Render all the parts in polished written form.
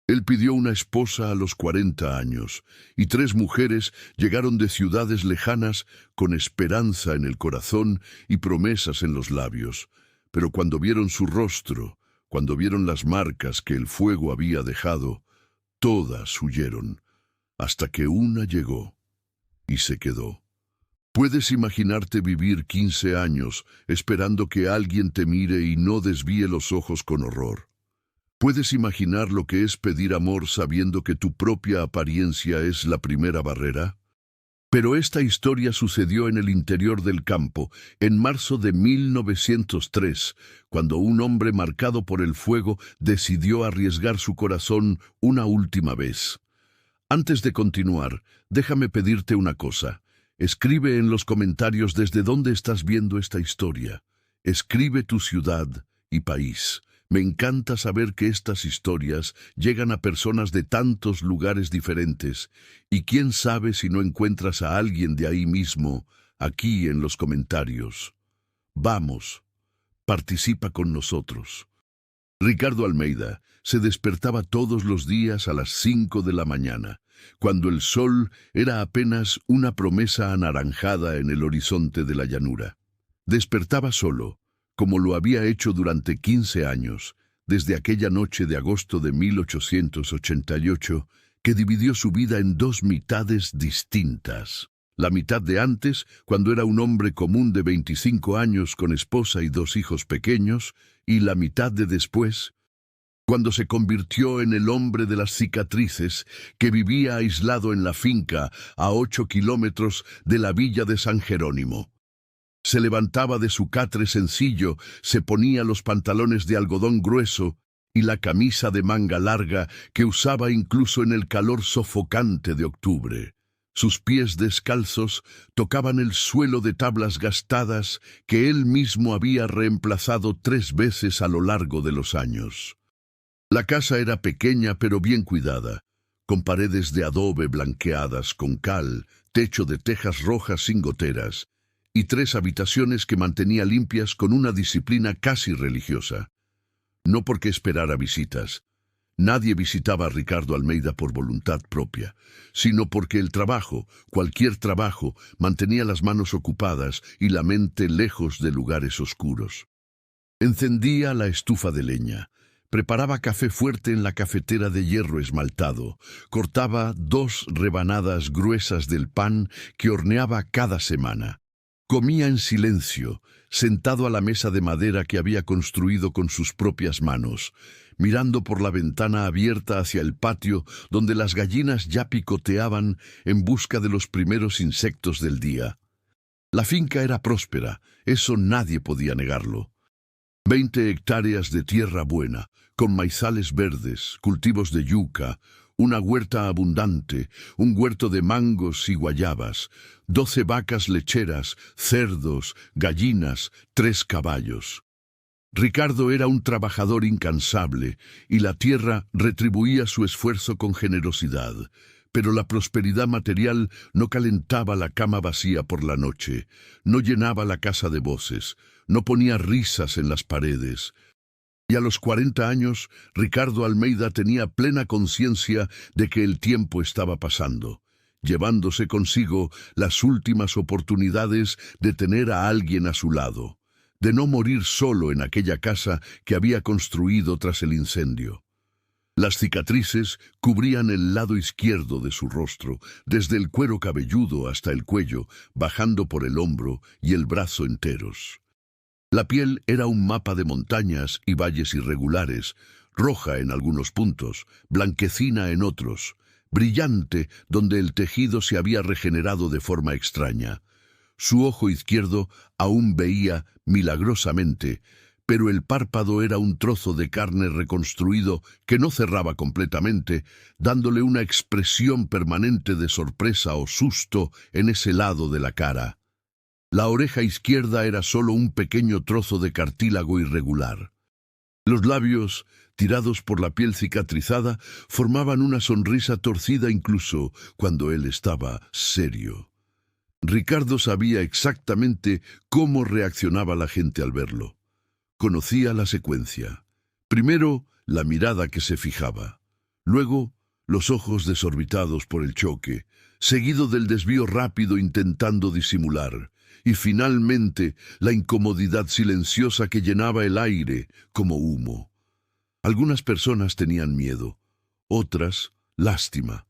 Él pidió una esposa a los 40 años, y 3 mujeres llegaron de ciudades lejanas con esperanza en el corazón y promesas en los labios. Pero cuando vieron su rostro, cuando vieron las marcas que el fuego había dejado, todas huyeron, hasta que una llegó y se quedó. Puedes imaginarte vivir 15 años esperando que alguien te mire y no desvíe los ojos con horror. Puedes imaginar lo que es pedir amor sabiendo que tu propia apariencia es la primera barrera. Pero esta historia sucedió en el interior del campo, en marzo de 1903, cuando un hombre marcado por el fuego decidió arriesgar su corazón una última vez. Antes de continuar, déjame pedirte una cosa. Escribe en los comentarios desde dónde estás viendo esta historia. Escribe tu ciudad y país. Me encanta saber que estas historias llegan a personas de tantos lugares diferentes, y quién sabe si no encuentras a alguien de ahí mismo, aquí en los comentarios. Vamos, participa con nosotros. Ricardo Almeida se despertaba todos los días a las 5 de la mañana, cuando el sol era apenas una promesa anaranjada en el horizonte de la llanura. Despertaba solo, como lo había hecho durante 15 años, desde aquella noche de agosto de 1888, que dividió su vida en 2 mitades distintas. La mitad de antes, cuando era un hombre común de 25 años con esposa y 2 hijos pequeños, y la mitad de después, cuando se convirtió en el hombre de las cicatrices, que vivía aislado en la finca a 8 kilómetros de la villa de San Jerónimo. Se levantaba de su catre sencillo, se ponía los pantalones de algodón grueso y la camisa de manga larga que usaba incluso en el calor sofocante de octubre. Sus pies descalzos tocaban el suelo de tablas gastadas que él mismo había reemplazado 3 veces a lo largo de los años. La casa era pequeña pero bien cuidada, con paredes de adobe blanqueadas con cal, techo de tejas rojas sin goteras, y 3 habitaciones que mantenía limpias con una disciplina casi religiosa. No porque esperara visitas. Nadie visitaba a Ricardo Almeida por voluntad propia, sino porque el trabajo, cualquier trabajo, mantenía las manos ocupadas y la mente lejos de lugares oscuros. Encendía la estufa de leña, preparaba café fuerte en la cafetera de hierro esmaltado, cortaba 2 rebanadas gruesas del pan que horneaba cada semana. Comía en silencio, sentado a la mesa de madera que había construido con sus propias manos, mirando por la ventana abierta hacia el patio donde las gallinas ya picoteaban en busca de los primeros insectos del día. La finca era próspera, eso nadie podía negarlo. 20 hectáreas de tierra buena, con maizales verdes, cultivos de yuca, una huerta abundante, un huerto de mangos y guayabas, 12 vacas lecheras, cerdos, gallinas, 3 caballos. Ricardo era un trabajador incansable y la tierra retribuía su esfuerzo con generosidad, pero la prosperidad material no calentaba la cama vacía por la noche, no llenaba la casa de voces, no ponía risas en las paredes. Y a los 40 años, Ricardo Almeida tenía plena conciencia de que el tiempo estaba pasando, llevándose consigo las últimas oportunidades de tener a alguien a su lado, de no morir solo en aquella casa que había construido tras el incendio. Las cicatrices cubrían el lado izquierdo de su rostro, desde el cuero cabelludo hasta el cuello, bajando por el hombro y el brazo enteros. La piel era un mapa de montañas y valles irregulares, roja en algunos puntos, blanquecina en otros, brillante donde el tejido se había regenerado de forma extraña. Su ojo izquierdo aún veía milagrosamente, pero el párpado era un trozo de carne reconstruido que no cerraba completamente, dándole una expresión permanente de sorpresa o susto en ese lado de la cara. La oreja izquierda era solo un pequeño trozo de cartílago irregular. Los labios, tirados por la piel cicatrizada, formaban una sonrisa torcida incluso cuando él estaba serio. Ricardo sabía exactamente cómo reaccionaba la gente al verlo. Conocía la secuencia. Primero, la mirada que se fijaba. Luego, los ojos desorbitados por el choque, seguido del desvío rápido intentando disimular, y finalmente la incomodidad silenciosa que llenaba el aire como humo. Algunas personas tenían miedo, otras lástima,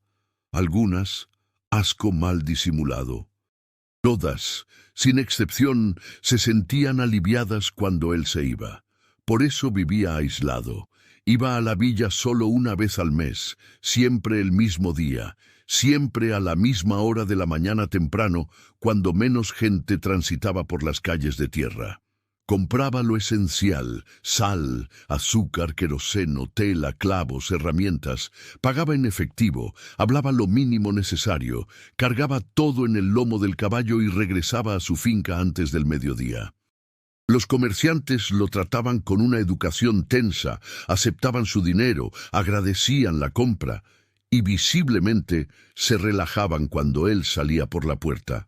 algunas asco mal disimulado. Todas, sin excepción, se sentían aliviadas cuando él se iba. Por eso vivía aislado. Iba a la villa solo una vez al mes, siempre el mismo día, siempre a la misma hora de la mañana temprano, cuando menos gente transitaba por las calles de tierra. Compraba lo esencial: sal, azúcar, queroseno, tela, clavos, herramientas. Pagaba en efectivo, hablaba lo mínimo necesario, cargaba todo en el lomo del caballo y regresaba a su finca antes del mediodía. Los comerciantes lo trataban con una educación tensa, aceptaban su dinero, agradecían la compra y visiblemente se relajaban cuando él salía por la puerta.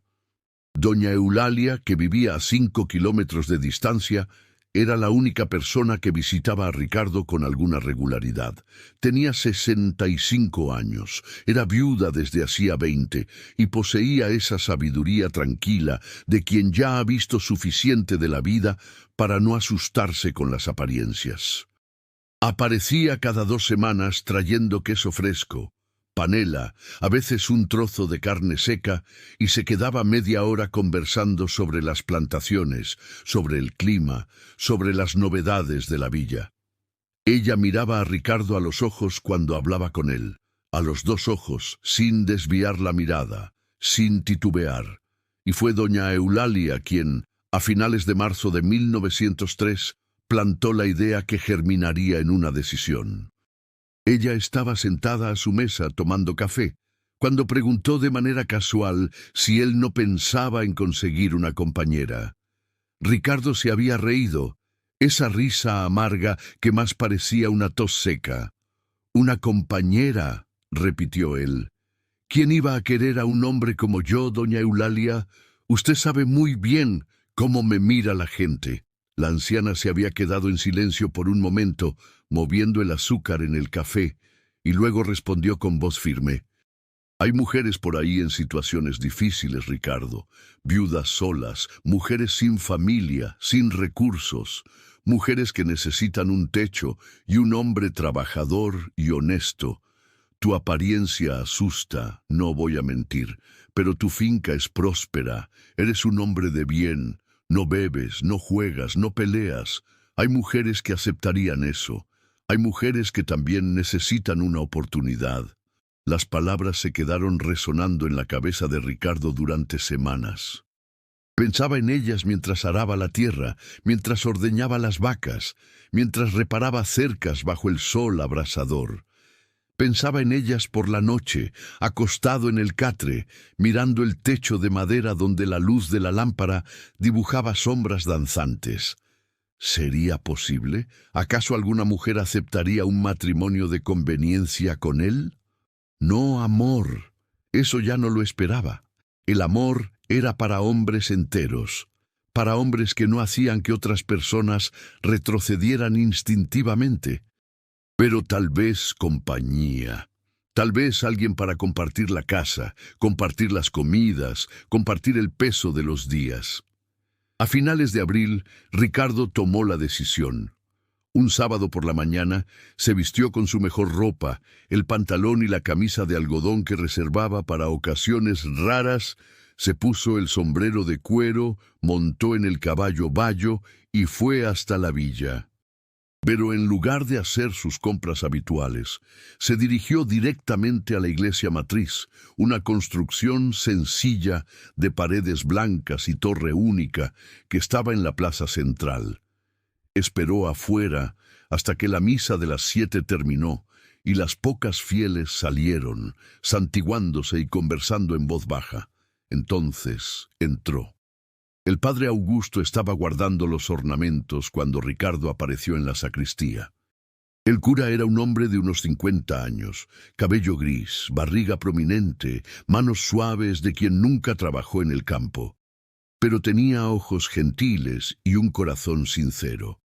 Doña Eulalia, que vivía a 5 kilómetros de distancia, era la única persona que visitaba a Ricardo con alguna regularidad. Tenía 65 años, era viuda desde hacía 20 y poseía esa sabiduría tranquila de quien ya ha visto suficiente de la vida para no asustarse con las apariencias. Aparecía cada 2 semanas trayendo queso fresco, panela, a veces un trozo de carne seca, y se quedaba media hora conversando sobre las plantaciones, sobre el clima, sobre las novedades de la villa. Ella miraba a Ricardo a los ojos cuando hablaba con él, a los 2 ojos, sin desviar la mirada, sin titubear. Y fue doña Eulalia quien, a finales de marzo de 1903, plantó la idea que germinaría en una decisión. Ella estaba sentada a su mesa tomando café, cuando preguntó de manera casual si él no pensaba en conseguir una compañera. Ricardo se había reído, esa risa amarga que más parecía una tos seca. «Una compañera», repitió él. «¿Quién iba a querer a un hombre como yo, doña Eulalia? Usted sabe muy bien cómo me mira la gente». La anciana se había quedado en silencio por un momento, moviendo el azúcar en el café, y luego respondió con voz firme. «Hay mujeres por ahí en situaciones difíciles, Ricardo, viudas solas, mujeres sin familia, sin recursos, mujeres que necesitan un techo y un hombre trabajador y honesto. Tu apariencia asusta, no voy a mentir, pero tu finca es próspera, eres un hombre de bien. No bebes, no juegas, no peleas. Hay mujeres que aceptarían eso. Hay mujeres que también necesitan una oportunidad». Las palabras se quedaron resonando en la cabeza de Ricardo durante semanas. Pensaba en ellas mientras araba la tierra, mientras ordeñaba las vacas, mientras reparaba cercas bajo el sol abrasador. Pensaba en ellas por la noche, acostado en el catre, mirando el techo de madera donde la luz de la lámpara dibujaba sombras danzantes. ¿Sería posible? ¿Acaso alguna mujer aceptaría un matrimonio de conveniencia con él? No, amor. Eso ya no lo esperaba. El amor era para hombres enteros, para hombres que no hacían que otras personas retrocedieran instintivamente. Pero tal vez compañía, tal vez alguien para compartir la casa, compartir las comidas, compartir el peso de los días. A finales de abril, Ricardo tomó la decisión. Un sábado por la mañana, se vistió con su mejor ropa, el pantalón y la camisa de algodón que reservaba para ocasiones raras, se puso el sombrero de cuero, montó en el caballo bayo y fue hasta la villa. Pero en lugar de hacer sus compras habituales, se dirigió directamente a la iglesia matriz, una construcción sencilla de paredes blancas y torre única que estaba en la plaza central. Esperó afuera hasta que la misa de las 7 terminó y las pocas fieles salieron, santiguándose y conversando en voz baja. Entonces entró. El padre Augusto estaba guardando los ornamentos cuando Ricardo apareció en la sacristía. El cura era un hombre de unos 50 años, cabello gris, barriga prominente, manos suaves de quien nunca trabajó en el campo. Pero tenía ojos gentiles y un corazón sincero.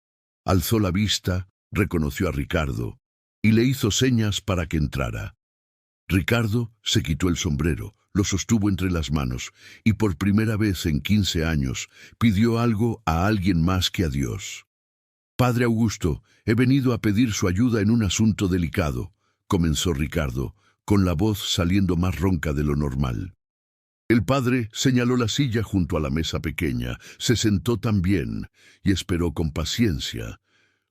Alzó la vista, reconoció a Ricardo y le hizo señas para que entrara. Ricardo se quitó el sombrero, lo sostuvo entre las manos y por primera vez en 15 años pidió algo a alguien más que a Dios. «Padre Augusto, he venido a pedir su ayuda en un asunto delicado», comenzó Ricardo, con la voz saliendo más ronca de lo normal. El padre señaló la silla junto a la mesa pequeña, se sentó también y esperó con paciencia.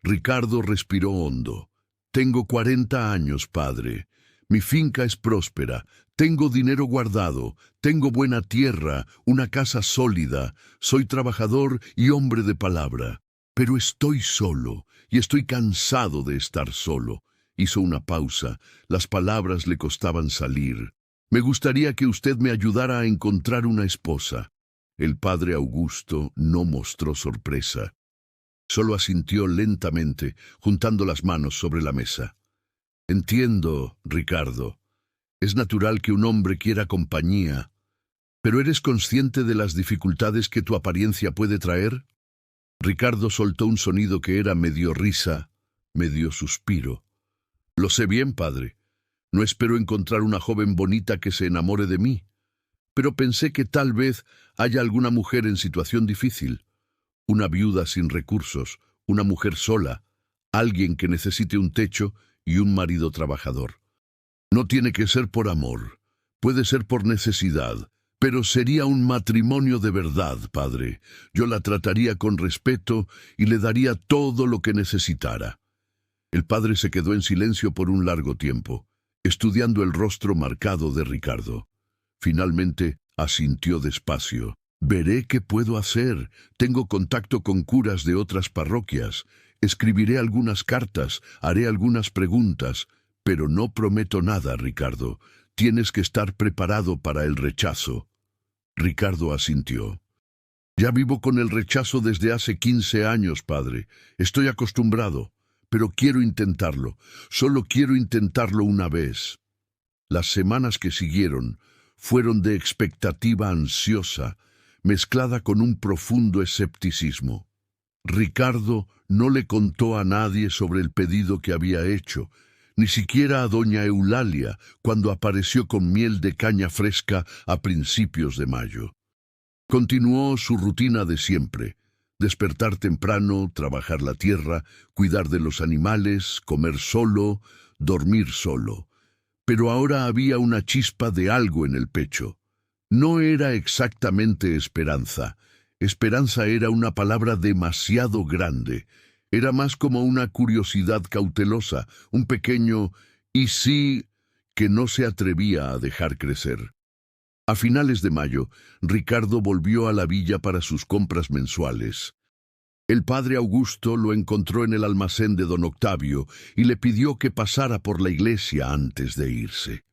Ricardo respiró hondo. «Tengo 40 años, padre. Mi finca es próspera, tengo dinero guardado, tengo buena tierra, una casa sólida, soy trabajador y hombre de palabra. Pero estoy solo y estoy cansado de estar solo». Hizo una pausa, las palabras le costaban salir. «Me gustaría que usted me ayudara a encontrar una esposa». El padre Augusto no mostró sorpresa. Solo asintió lentamente, juntando las manos sobre la mesa. «Entiendo, Ricardo. Es natural que un hombre quiera compañía. ¿Pero eres consciente de las dificultades que tu apariencia puede traer?» Ricardo soltó un sonido que era medio risa, medio suspiro. «Lo sé bien, padre. No espero encontrar una joven bonita que se enamore de mí. Pero pensé que tal vez haya alguna mujer en situación difícil. Una viuda sin recursos, una mujer sola, alguien que necesite un techo y un marido trabajador. No tiene que ser por amor, puede ser por necesidad, pero sería un matrimonio de verdad, padre. Yo la trataría con respeto y le daría todo lo que necesitara». El padre se quedó en silencio por un largo tiempo, estudiando el rostro marcado de Ricardo. Finalmente asintió despacio. «Veré qué puedo hacer. Tengo contacto con curas de otras parroquias. Escribiré algunas cartas, haré algunas preguntas, pero no prometo nada, Ricardo. Tienes que estar preparado para el rechazo». Ricardo asintió. «Ya vivo con el rechazo desde hace 15 años, padre. Estoy acostumbrado, pero quiero intentarlo. Solo quiero intentarlo una vez». Las semanas que siguieron fueron de expectativa ansiosa, mezclada con un profundo escepticismo. Ricardo no le contó a nadie sobre el pedido que había hecho, ni siquiera a doña Eulalia, cuando apareció con miel de caña fresca a principios de mayo. Continuó su rutina de siempre: despertar temprano, trabajar la tierra, cuidar de los animales, comer solo, dormir solo. Pero ahora había una chispa de algo en el pecho. No era exactamente esperanza. Esperanza era una palabra demasiado grande. Era más como una curiosidad cautelosa, un pequeño «y sí» que no se atrevía a dejar crecer. A finales de mayo, Ricardo volvió a la villa para sus compras mensuales. El padre Augusto lo encontró en el almacén de don Octavio y le pidió que pasara por la iglesia antes de irse.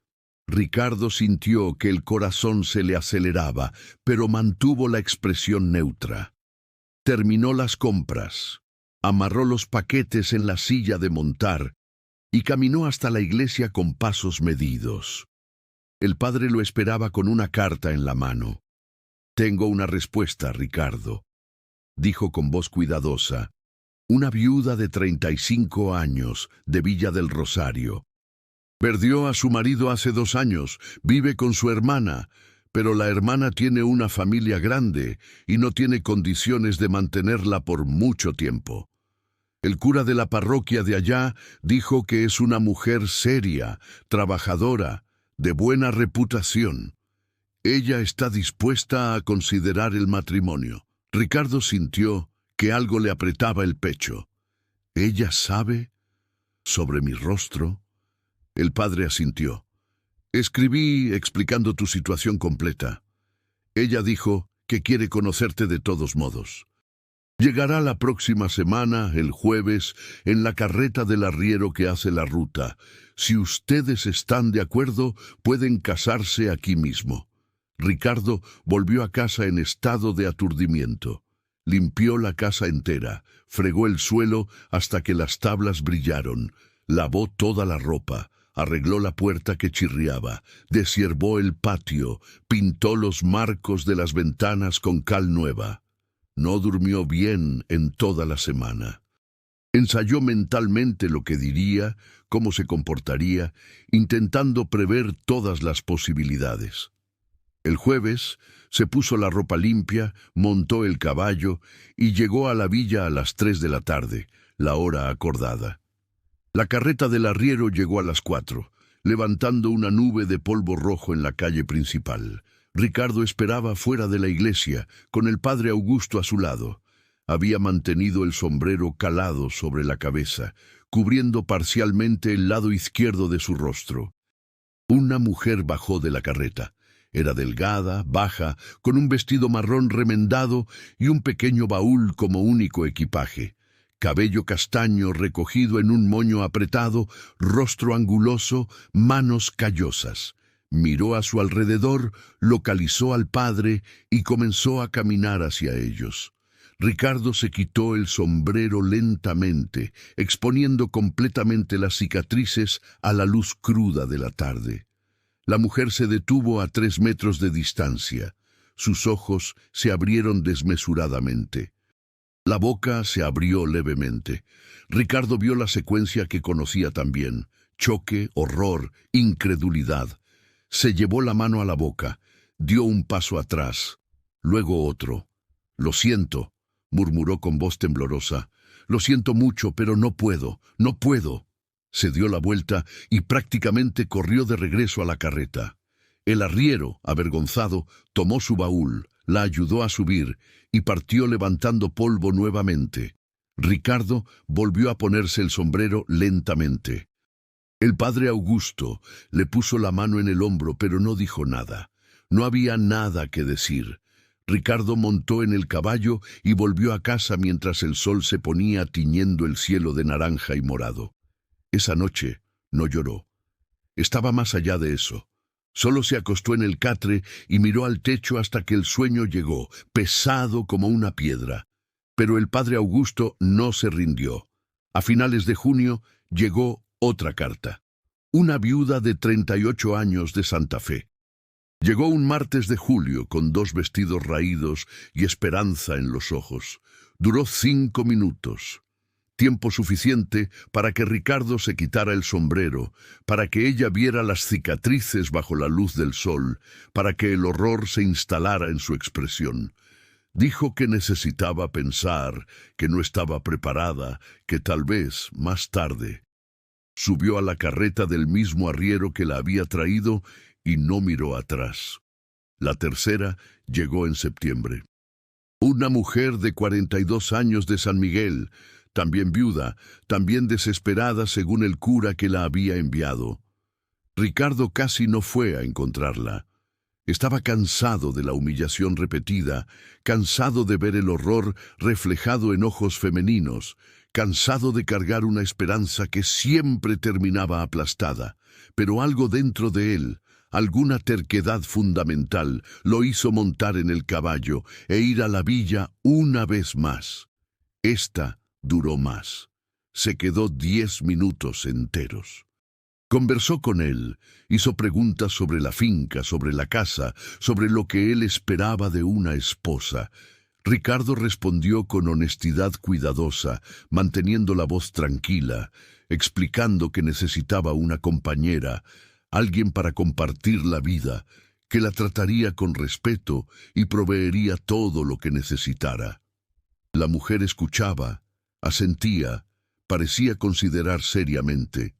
Ricardo sintió que el corazón se le aceleraba, pero mantuvo la expresión neutra. Terminó las compras, amarró los paquetes en la silla de montar y caminó hasta la iglesia con pasos medidos. El padre lo esperaba con una carta en la mano. «Tengo una respuesta, Ricardo», dijo con voz cuidadosa. «Una viuda de 35 años, de Villa del Rosario. Perdió a su marido hace 2 años, vive con su hermana, pero la hermana tiene una familia grande y no tiene condiciones de mantenerla por mucho tiempo. El cura de la parroquia de allá dijo que es una mujer seria, trabajadora, de buena reputación. Ella está dispuesta a considerar el matrimonio». Ricardo sintió que algo le apretaba el pecho. «¿Ella sabe sobre mi rostro?» El padre asintió. «Escribí explicando tu situación completa. Ella dijo que quiere conocerte de todos modos. Llegará la próxima semana, el jueves, en la carreta del arriero que hace la ruta. Si ustedes están de acuerdo, pueden casarse aquí mismo». Ricardo volvió a casa en estado de aturdimiento. Limpió la casa entera, fregó el suelo hasta que las tablas brillaron, lavó toda la ropa, arregló la puerta que chirriaba, deshiervó el patio, pintó los marcos de las ventanas con cal nueva. No durmió bien en toda la semana. Ensayó mentalmente lo que diría, cómo se comportaría, intentando prever todas las posibilidades. El jueves se puso la ropa limpia, montó el caballo y llegó a la villa a las 3 de la tarde, la hora acordada. La carreta del arriero llegó a las 4, levantando una nube de polvo rojo en la calle principal. Ricardo esperaba fuera de la iglesia, con el padre Augusto a su lado. Había mantenido el sombrero calado sobre la cabeza, cubriendo parcialmente el lado izquierdo de su rostro. Una mujer bajó de la carreta. Era delgada, baja, con un vestido marrón remendado y un pequeño baúl como único equipaje. Cabello castaño recogido en un moño apretado, rostro anguloso, manos callosas. Miró a su alrededor, localizó al padre y comenzó a caminar hacia ellos. Ricardo se quitó el sombrero lentamente, exponiendo completamente las cicatrices a la luz cruda de la tarde. La mujer se detuvo a 3 metros de distancia. Sus ojos se abrieron desmesuradamente. La boca se abrió levemente. Ricardo vio la secuencia que conocía también. Choque, horror, incredulidad. Se llevó la mano a la boca, dio un paso atrás, luego otro. «Lo siento», murmuró con voz temblorosa. «Lo siento mucho, pero no puedo, no puedo». Se dio la vuelta y prácticamente corrió de regreso a la carreta. El arriero, avergonzado, tomó su baúl, la ayudó a subir y partió levantando polvo nuevamente. Ricardo volvió a ponerse el sombrero lentamente. El padre Augusto le puso la mano en el hombro, pero no dijo nada. No había nada que decir. Ricardo montó en el caballo y volvió a casa mientras el sol se ponía tiñendo el cielo de naranja y morado. Esa noche no lloró. Estaba más allá de eso. Solo se acostó en el catre y miró al techo hasta que el sueño llegó, pesado como una piedra. Pero el padre Augusto no se rindió. A finales de junio llegó otra carta. Una viuda de 38 años de Santa Fe. Llegó un martes de julio con 2 vestidos raídos y esperanza en los ojos. Duró 5 minutos. Tiempo suficiente para que Ricardo se quitara el sombrero, para que ella viera las cicatrices bajo la luz del sol, para que el horror se instalara en su expresión. Dijo que necesitaba pensar, que no estaba preparada, que tal vez más tarde. Subió a la carreta del mismo arriero que la había traído y no miró atrás. La tercera llegó en septiembre. Una mujer de 42 años de San Miguel, también viuda, también desesperada según el cura que la había enviado. Ricardo casi no fue a encontrarla. Estaba cansado de la humillación repetida, cansado de ver el horror reflejado en ojos femeninos, cansado de cargar una esperanza que siempre terminaba aplastada, pero algo dentro de él, alguna terquedad fundamental, lo hizo montar en el caballo e ir a la villa una vez más. Esta duró más. Se quedó 10 minutos enteros. Conversó con él, hizo preguntas sobre la finca, sobre la casa, sobre lo que él esperaba de una esposa. Ricardo respondió con honestidad cuidadosa, manteniendo la voz tranquila, explicando que necesitaba una compañera, alguien para compartir la vida, que la trataría con respeto y proveería todo lo que necesitara. La mujer escuchaba, asentía, parecía considerar seriamente.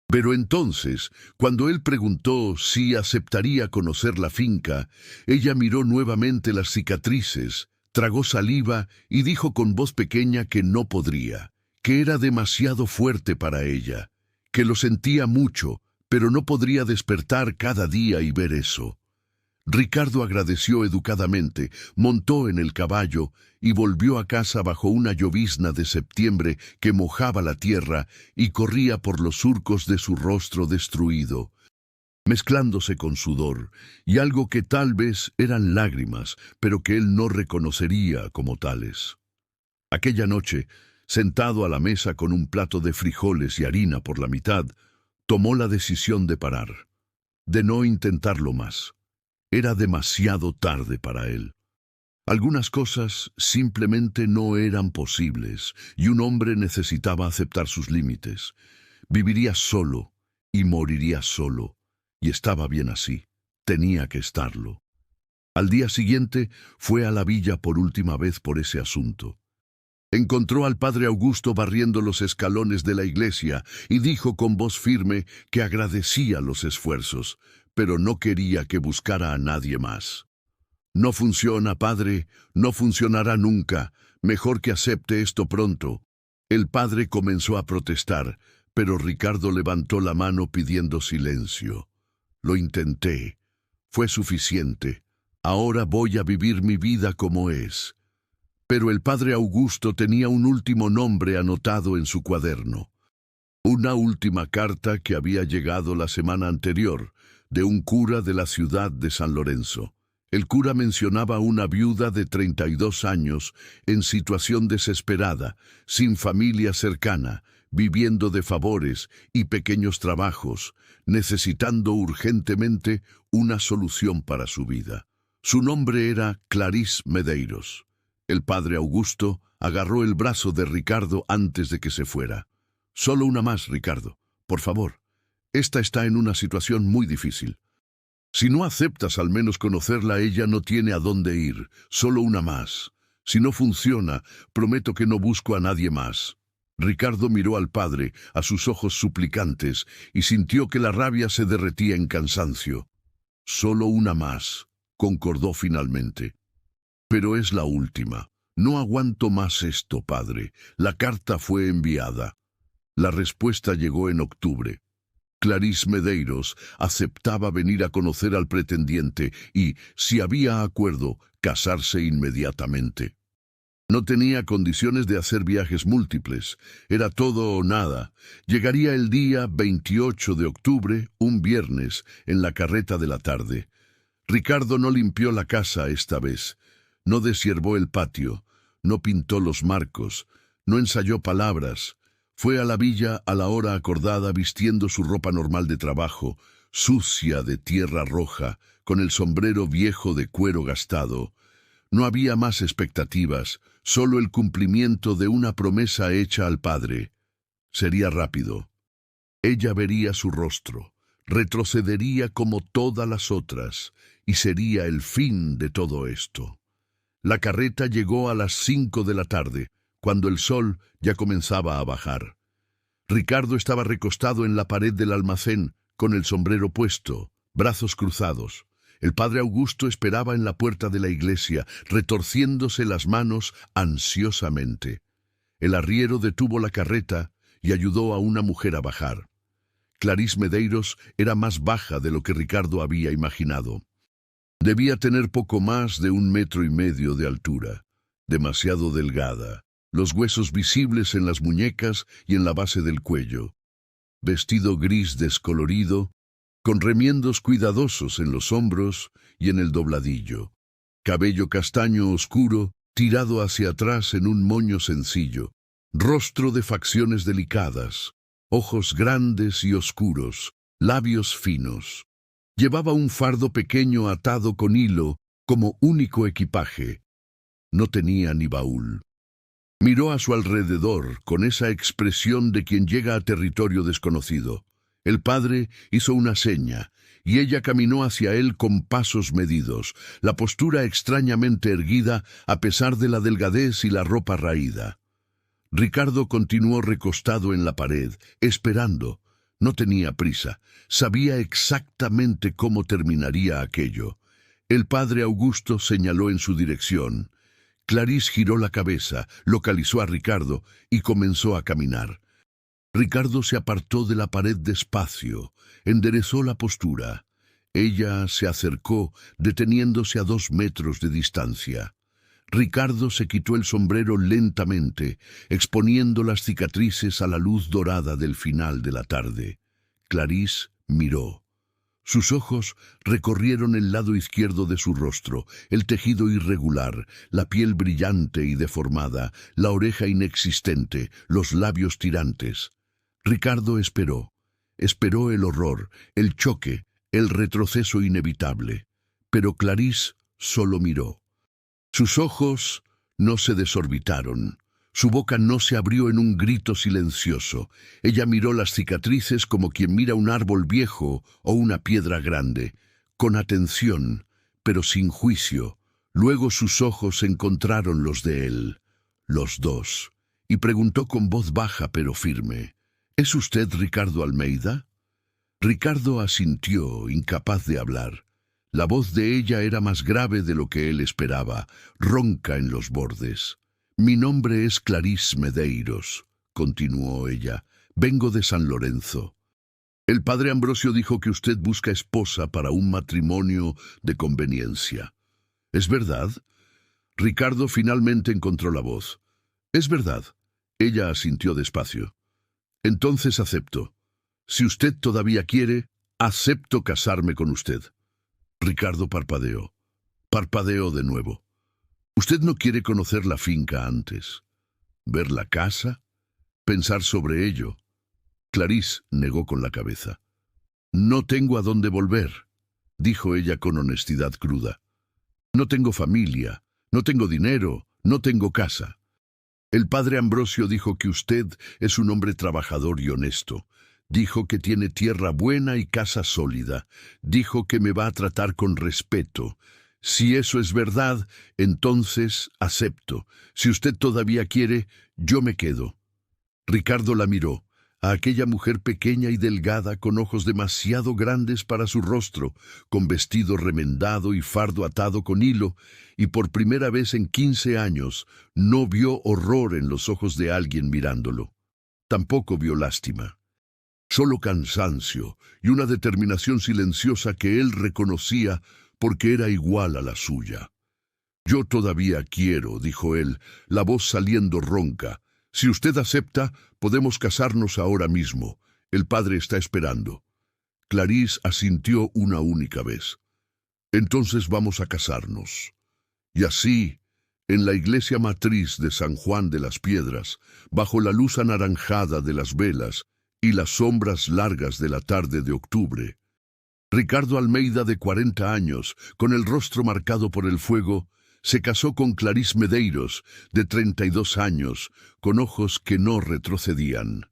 Pero entonces, cuando él preguntó si aceptaría conocer la finca, ella miró nuevamente las cicatrices, tragó saliva y dijo con voz pequeña que no podría, que era demasiado fuerte para ella, que lo sentía mucho, pero no podría despertar cada día y ver eso. Ricardo agradeció educadamente, montó en el caballo y volvió a casa bajo una llovizna de septiembre que mojaba la tierra y corría por los surcos de su rostro destruido, mezclándose con sudor y algo que tal vez eran lágrimas, pero que él no reconocería como tales. Aquella noche, sentado a la mesa con un plato de frijoles y harina por la mitad, tomó la decisión de parar, de no intentarlo más. Era demasiado tarde para él. Algunas cosas simplemente no eran posibles y un hombre necesitaba aceptar sus límites. Viviría solo y moriría solo, y estaba bien así. Tenía que estarlo. Al día siguiente fue a la villa por última vez por ese asunto. Encontró al padre Augusto barriendo los escalones de la iglesia y dijo con voz firme que agradecía los esfuerzos, pero no quería que buscara a nadie más. No funciona, padre, no funcionará nunca. Mejor que acepte esto pronto. El padre comenzó a protestar, pero Ricardo levantó la mano pidiendo silencio. Lo intenté. Fue suficiente. Ahora voy a vivir mi vida como es. Pero el padre Augusto tenía un último nombre anotado en su cuaderno. Una última carta que había llegado la semana anterior, de un cura de la ciudad de San Lorenzo. El cura mencionaba a una viuda de 32 años en situación desesperada, sin familia cercana, viviendo de favores y pequeños trabajos, necesitando urgentemente una solución para su vida. Su nombre era Clarís Medeiros. El padre Augusto agarró el brazo de Ricardo antes de que se fuera. Solo una más, Ricardo. Por favor. Esta está en una situación muy difícil. Si no aceptas al menos conocerla, ella no tiene a dónde ir. Solo una más. Si no funciona, prometo que no busco a nadie más. Ricardo miró al padre, a sus ojos suplicantes, y sintió que la rabia se derretía en cansancio. Solo una más, concordó finalmente. Pero es la última. No aguanto más esto, padre. La carta fue enviada. La respuesta llegó en octubre. Clarís Medeiros aceptaba venir a conocer al pretendiente y, si había acuerdo, casarse inmediatamente. No tenía condiciones de hacer viajes múltiples. Era todo o nada. Llegaría el día 28 de octubre, un viernes, en la carreta de la tarde. Ricardo no limpió la casa esta vez. No deshiervó el patio, no pintó los marcos, no ensayó palabras. Fue a la villa a la hora acordada vistiendo su ropa normal de trabajo, sucia de tierra roja, con el sombrero viejo de cuero gastado. No había más expectativas, solo el cumplimiento de una promesa hecha al padre. Sería rápido. Ella vería su rostro, retrocedería como todas las otras, y sería el fin de todo esto. La carreta llegó a las 5 de la tarde, cuando el sol ya comenzaba a bajar. Ricardo estaba recostado en la pared del almacén, con el sombrero puesto, brazos cruzados. El padre Augusto esperaba en la puerta de la iglesia, retorciéndose las manos ansiosamente. El arriero detuvo la carreta y ayudó a una mujer a bajar. Clarís Medeiros era más baja de lo que Ricardo había imaginado. Debía tener poco más de 1,5 metros de altura, demasiado delgada, los huesos visibles en las muñecas y en la base del cuello. Vestido gris descolorido, con remiendos cuidadosos en los hombros y en el dobladillo. Cabello castaño oscuro, tirado hacia atrás en un moño sencillo. Rostro de facciones delicadas, ojos grandes y oscuros, labios finos. Llevaba un fardo pequeño atado con hilo como único equipaje. No tenía ni baúl. Miró a su alrededor con esa expresión de quien llega a territorio desconocido. El padre hizo una seña, y ella caminó hacia él con pasos medidos, la postura extrañamente erguida a pesar de la delgadez y la ropa raída. Ricardo continuó recostado en la pared, esperando. No tenía prisa, sabía exactamente cómo terminaría aquello. El padre Augusto señaló en su dirección. Clarís giró la cabeza, localizó a Ricardo y comenzó a caminar. Ricardo se apartó de la pared despacio, enderezó la postura. Ella se acercó, deteniéndose a 2 metros de distancia. Ricardo se quitó el sombrero lentamente, exponiendo las cicatrices a la luz dorada del final de la tarde. Clarís miró. Sus ojos recorrieron el lado izquierdo de su rostro, el tejido irregular, la piel brillante y deformada, la oreja inexistente, los labios tirantes. Ricardo esperó. Esperó el horror, el choque, el retroceso inevitable. Pero Clarís solo miró. Sus ojos no se desorbitaron. Su boca no se abrió en un grito silencioso. Ella miró las cicatrices como quien mira un árbol viejo o una piedra grande, con atención, pero sin juicio. Luego sus ojos encontraron los de él, los dos, y preguntó con voz baja pero firme: ¿Es usted Ricardo Almeida? Ricardo asintió, incapaz de hablar. La voz de ella era más grave de lo que él esperaba, ronca en los bordes. «Mi nombre es Clarice Medeiros», continuó ella. «Vengo de San Lorenzo. El padre Ambrosio dijo que usted busca esposa para un matrimonio de conveniencia. ¿Es verdad?» Ricardo finalmente encontró la voz. «Es verdad». Ella asintió despacio. «Entonces acepto. Si usted todavía quiere, acepto casarme con usted». Ricardo parpadeó. Parpadeó de nuevo. «¿Usted no quiere conocer la finca antes? ¿Ver la casa? ¿Pensar sobre ello?» Clarice negó con la cabeza. «No tengo a dónde volver», dijo ella con honestidad cruda. «No tengo familia, no tengo dinero, no tengo casa. El padre Ambrosio dijo que usted es un hombre trabajador y honesto. Dijo que tiene tierra buena y casa sólida. Dijo que me va a tratar con respeto. Si eso es verdad, entonces acepto. Si usted todavía quiere, yo me quedo». Ricardo la miró, a aquella mujer pequeña y delgada, con ojos demasiado grandes para su rostro, con vestido remendado y fardo atado con hilo, y por primera vez en 15 años no vio horror en los ojos de alguien mirándolo. Tampoco vio lástima. Solo cansancio y una determinación silenciosa que él reconocía porque era igual a la suya. «Yo todavía quiero», dijo él, la voz saliendo ronca. «Si usted acepta, podemos casarnos ahora mismo. El padre está esperando». Clarice asintió una única vez. «Entonces vamos a casarnos». Y así, en la iglesia matriz de San Juan de las Piedras, bajo la luz anaranjada de las velas y las sombras largas de la tarde de octubre, Ricardo Almeida, de 40 años, con el rostro marcado por el fuego, se casó con Clarice Medeiros, de 32 años, con ojos que no retrocedían.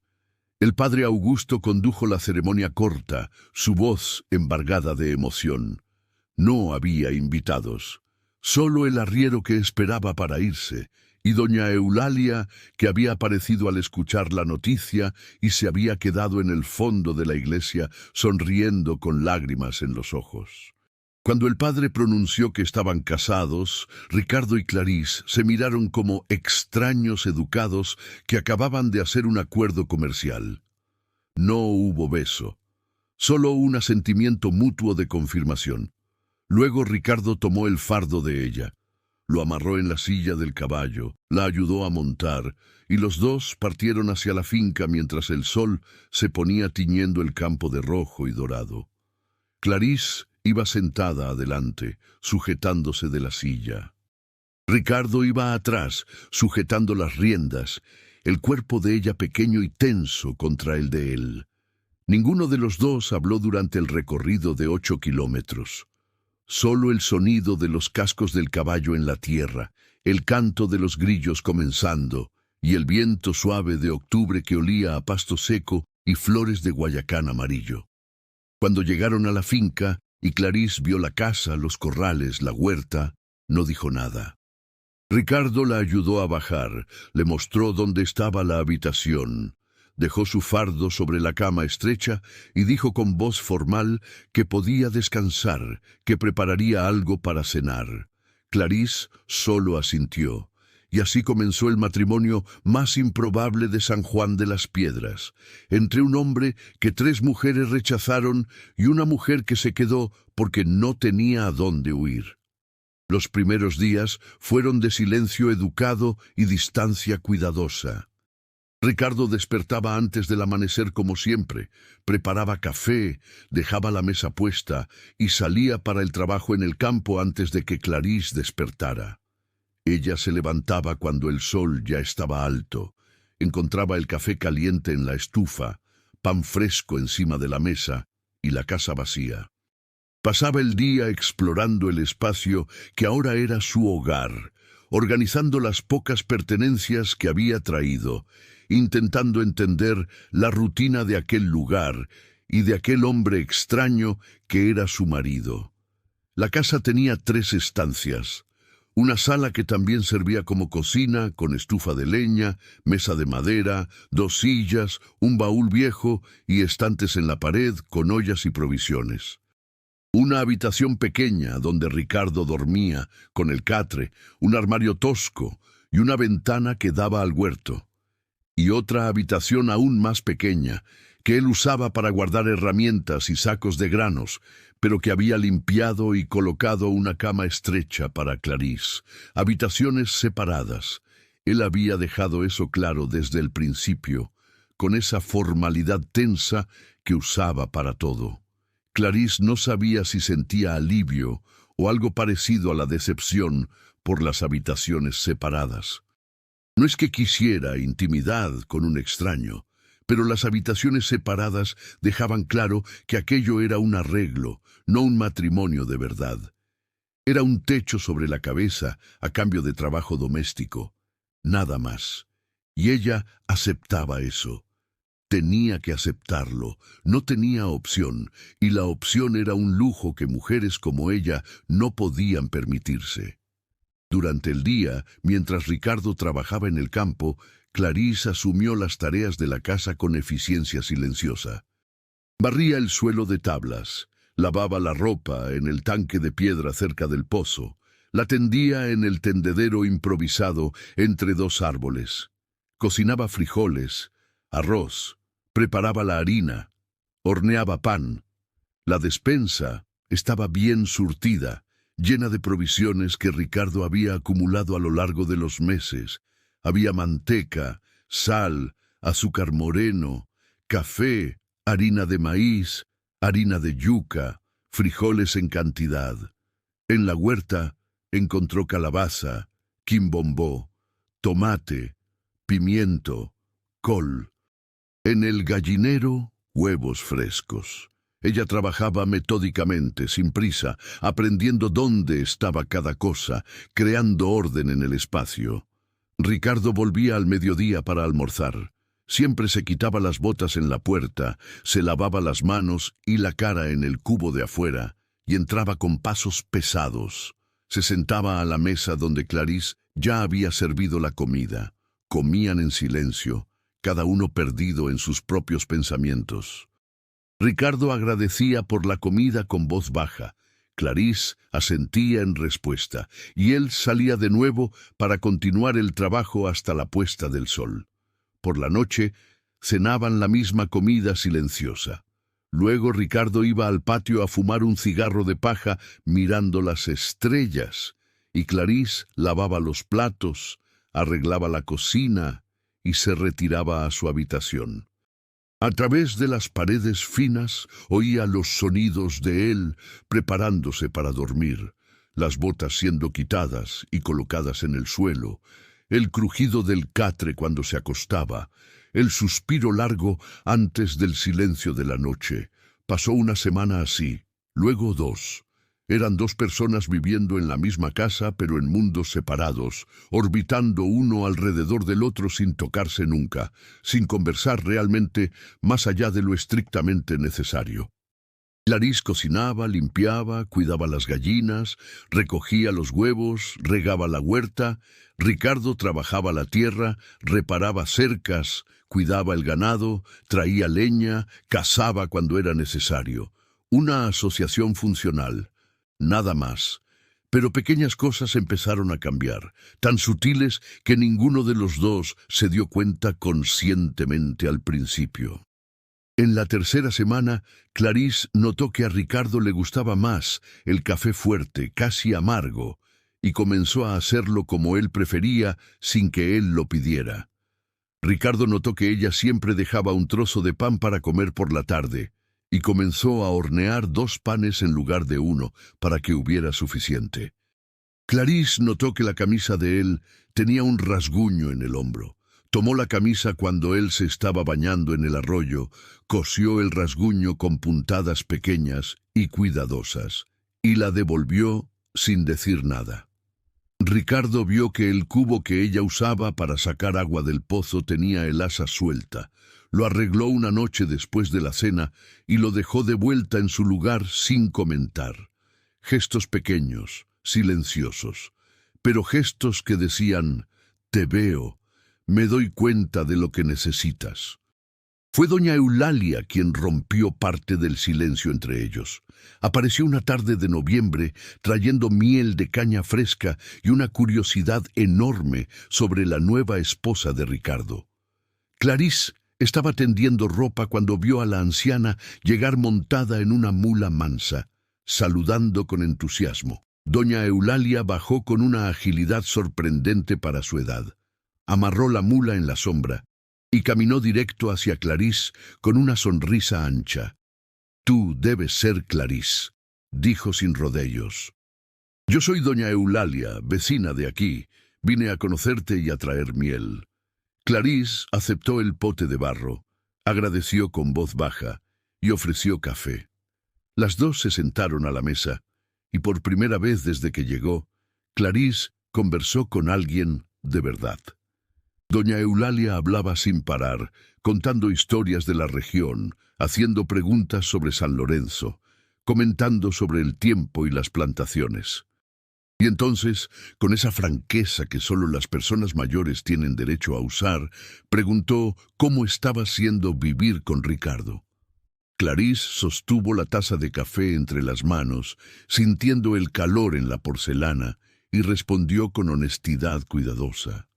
El padre Augusto condujo la ceremonia corta, su voz embargada de emoción. No había invitados, solo el arriero que esperaba para irse, y doña Eulalia, que había aparecido al escuchar la noticia y se había quedado en el fondo de la iglesia sonriendo con lágrimas en los ojos. Cuando el padre pronunció que estaban casados, Ricardo y Clarice se miraron como extraños educados que acababan de hacer un acuerdo comercial. No hubo beso, solo un asentimiento mutuo de confirmación. Luego Ricardo tomó el fardo de ella. Lo amarró en la silla del caballo, la ayudó a montar, y los dos partieron hacia la finca mientras el sol se ponía tiñendo el campo de rojo y dorado. Clarice iba sentada adelante, sujetándose de la silla. Ricardo iba atrás, sujetando las riendas, el cuerpo de ella pequeño y tenso contra el de él. Ninguno de los dos habló durante el recorrido de 8 kilómetros. Solo el sonido de los cascos del caballo en la tierra, el canto de los grillos comenzando, y el viento suave de octubre que olía a pasto seco y flores de guayacán amarillo. Cuando llegaron a la finca y Clarice vio la casa, los corrales, la huerta, no dijo nada. Ricardo la ayudó a bajar, le mostró dónde estaba la habitación. Dejó su fardo sobre la cama estrecha y dijo con voz formal que podía descansar, que prepararía algo para cenar. Clarice solo asintió, y así comenzó el matrimonio más improbable de San Juan de las Piedras, entre un hombre que 3 mujeres rechazaron y una mujer que se quedó porque no tenía a dónde huir. Los primeros días fueron de silencio educado y distancia cuidadosa. Ricardo despertaba antes del amanecer como siempre, preparaba café, dejaba la mesa puesta y salía para el trabajo en el campo antes de que Clarice despertara. Ella se levantaba cuando el sol ya estaba alto, encontraba el café caliente en la estufa, pan fresco encima de la mesa y la casa vacía. Pasaba el día explorando el espacio que ahora era su hogar, organizando las pocas pertenencias que había traído, intentando entender la rutina de aquel lugar y de aquel hombre extraño que era su marido. La casa tenía 3 estancias. Una sala que también servía como cocina, con estufa de leña, mesa de madera, 2 sillas, un baúl viejo y estantes en la pared con ollas y provisiones. Una habitación pequeña donde Ricardo dormía, con el catre, un armario tosco y una ventana que daba al huerto. Y otra habitación aún más pequeña, que él usaba para guardar herramientas y sacos de granos, pero que había limpiado y colocado una cama estrecha para Clarisse. Habitaciones separadas. Él había dejado eso claro desde el principio, con esa formalidad tensa que usaba para todo. Clarisse no sabía si sentía alivio o algo parecido a la decepción por las habitaciones separadas. No es que quisiera intimidad con un extraño, pero las habitaciones separadas dejaban claro que aquello era un arreglo, no un matrimonio de verdad. Era un techo sobre la cabeza a cambio de trabajo doméstico, nada más. Y ella aceptaba eso. Tenía que aceptarlo, no tenía opción, y la opción era un lujo que mujeres como ella no podían permitirse. Durante el día, mientras Ricardo trabajaba en el campo, Clarisse asumió las tareas de la casa con eficiencia silenciosa. Barría el suelo de tablas, lavaba la ropa en el tanque de piedra cerca del pozo, la tendía en el tendedero improvisado entre 2 árboles. Cocinaba frijoles, arroz, preparaba la harina, horneaba pan. La despensa estaba bien surtida, llena de provisiones que Ricardo había acumulado a lo largo de los meses. Había manteca, sal, azúcar moreno, café, harina de maíz, harina de yuca, frijoles en cantidad. En la huerta encontró calabaza, quimbombó, tomate, pimiento, col. En el gallinero, huevos frescos. Ella trabajaba metódicamente, sin prisa, aprendiendo dónde estaba cada cosa, creando orden en el espacio. Ricardo volvía al mediodía para almorzar. Siempre se quitaba las botas en la puerta, se lavaba las manos y la cara en el cubo de afuera, y entraba con pasos pesados. Se sentaba a la mesa donde Clarisse ya había servido la comida. Comían en silencio, cada uno perdido en sus propios pensamientos. Ricardo agradecía por la comida con voz baja. Clarisse asentía en respuesta, y él salía de nuevo para continuar el trabajo hasta la puesta del sol. Por la noche, cenaban la misma comida silenciosa. Luego Ricardo iba al patio a fumar un cigarro de paja mirando las estrellas, y Clarisse lavaba los platos, arreglaba la cocina y se retiraba a su habitación. A través de las paredes finas oía los sonidos de él preparándose para dormir, las botas siendo quitadas y colocadas en el suelo, el crujido del catre cuando se acostaba, el suspiro largo antes del silencio de la noche. Pasó una semana así, luego 2. Eran 2 personas viviendo en la misma casa pero en mundos separados, orbitando uno alrededor del otro sin tocarse nunca, sin conversar realmente más allá de lo estrictamente necesario. Clarisse cocinaba, limpiaba, cuidaba las gallinas, recogía los huevos, regaba la huerta. Ricardo trabajaba la tierra, reparaba cercas, cuidaba el ganado, traía leña, cazaba cuando era necesario. Una asociación funcional. Nada más. Pero pequeñas cosas empezaron a cambiar, tan sutiles que ninguno de los 2 se dio cuenta conscientemente al principio. En la tercera semana, Clarisse notó que a Ricardo le gustaba más el café fuerte, casi amargo, y comenzó a hacerlo como él prefería sin que él lo pidiera. Ricardo notó que ella siempre dejaba un trozo de pan para comer por la tarde, y comenzó a hornear 2 panes en lugar de 1 para que hubiera suficiente. Clarisse notó que la camisa de él tenía un rasguño en el hombro. Tomó la camisa cuando él se estaba bañando en el arroyo, cosió el rasguño con puntadas pequeñas y cuidadosas, y la devolvió sin decir nada. Ricardo vio que el cubo que ella usaba para sacar agua del pozo tenía el asa suelta. Lo arregló una noche después de la cena y lo dejó de vuelta en su lugar sin comentar. Gestos pequeños, silenciosos, pero gestos que decían: «Te veo, me doy cuenta de lo que necesitas». Fue doña Eulalia quien rompió parte del silencio entre ellos. Apareció una tarde de noviembre trayendo miel de caña fresca y una curiosidad enorme sobre la nueva esposa de Ricardo. Clarís estaba tendiendo ropa cuando vio a la anciana llegar montada en una mula mansa, saludando con entusiasmo. Doña Eulalia bajó con una agilidad sorprendente para su edad. Amarró la mula en la sombra y caminó directo hacia Clarís con una sonrisa ancha. «Tú debes ser Clarís», dijo sin rodeos. «Yo soy doña Eulalia, vecina de aquí. Vine a conocerte y a traer miel». Clarís aceptó el pote de barro, agradeció con voz baja y ofreció café. Las dos se sentaron a la mesa y por primera vez desde que llegó, Clarís conversó con alguien de verdad. Doña Eulalia hablaba sin parar, contando historias de la región, haciendo preguntas sobre San Lorenzo, comentando sobre el tiempo y las plantaciones. Y entonces, con esa franqueza que solo las personas mayores tienen derecho a usar, preguntó cómo estaba siendo vivir con Ricardo. Clarís sostuvo la taza de café entre las manos, sintiendo el calor en la porcelana, y respondió con honestidad cuidadosa.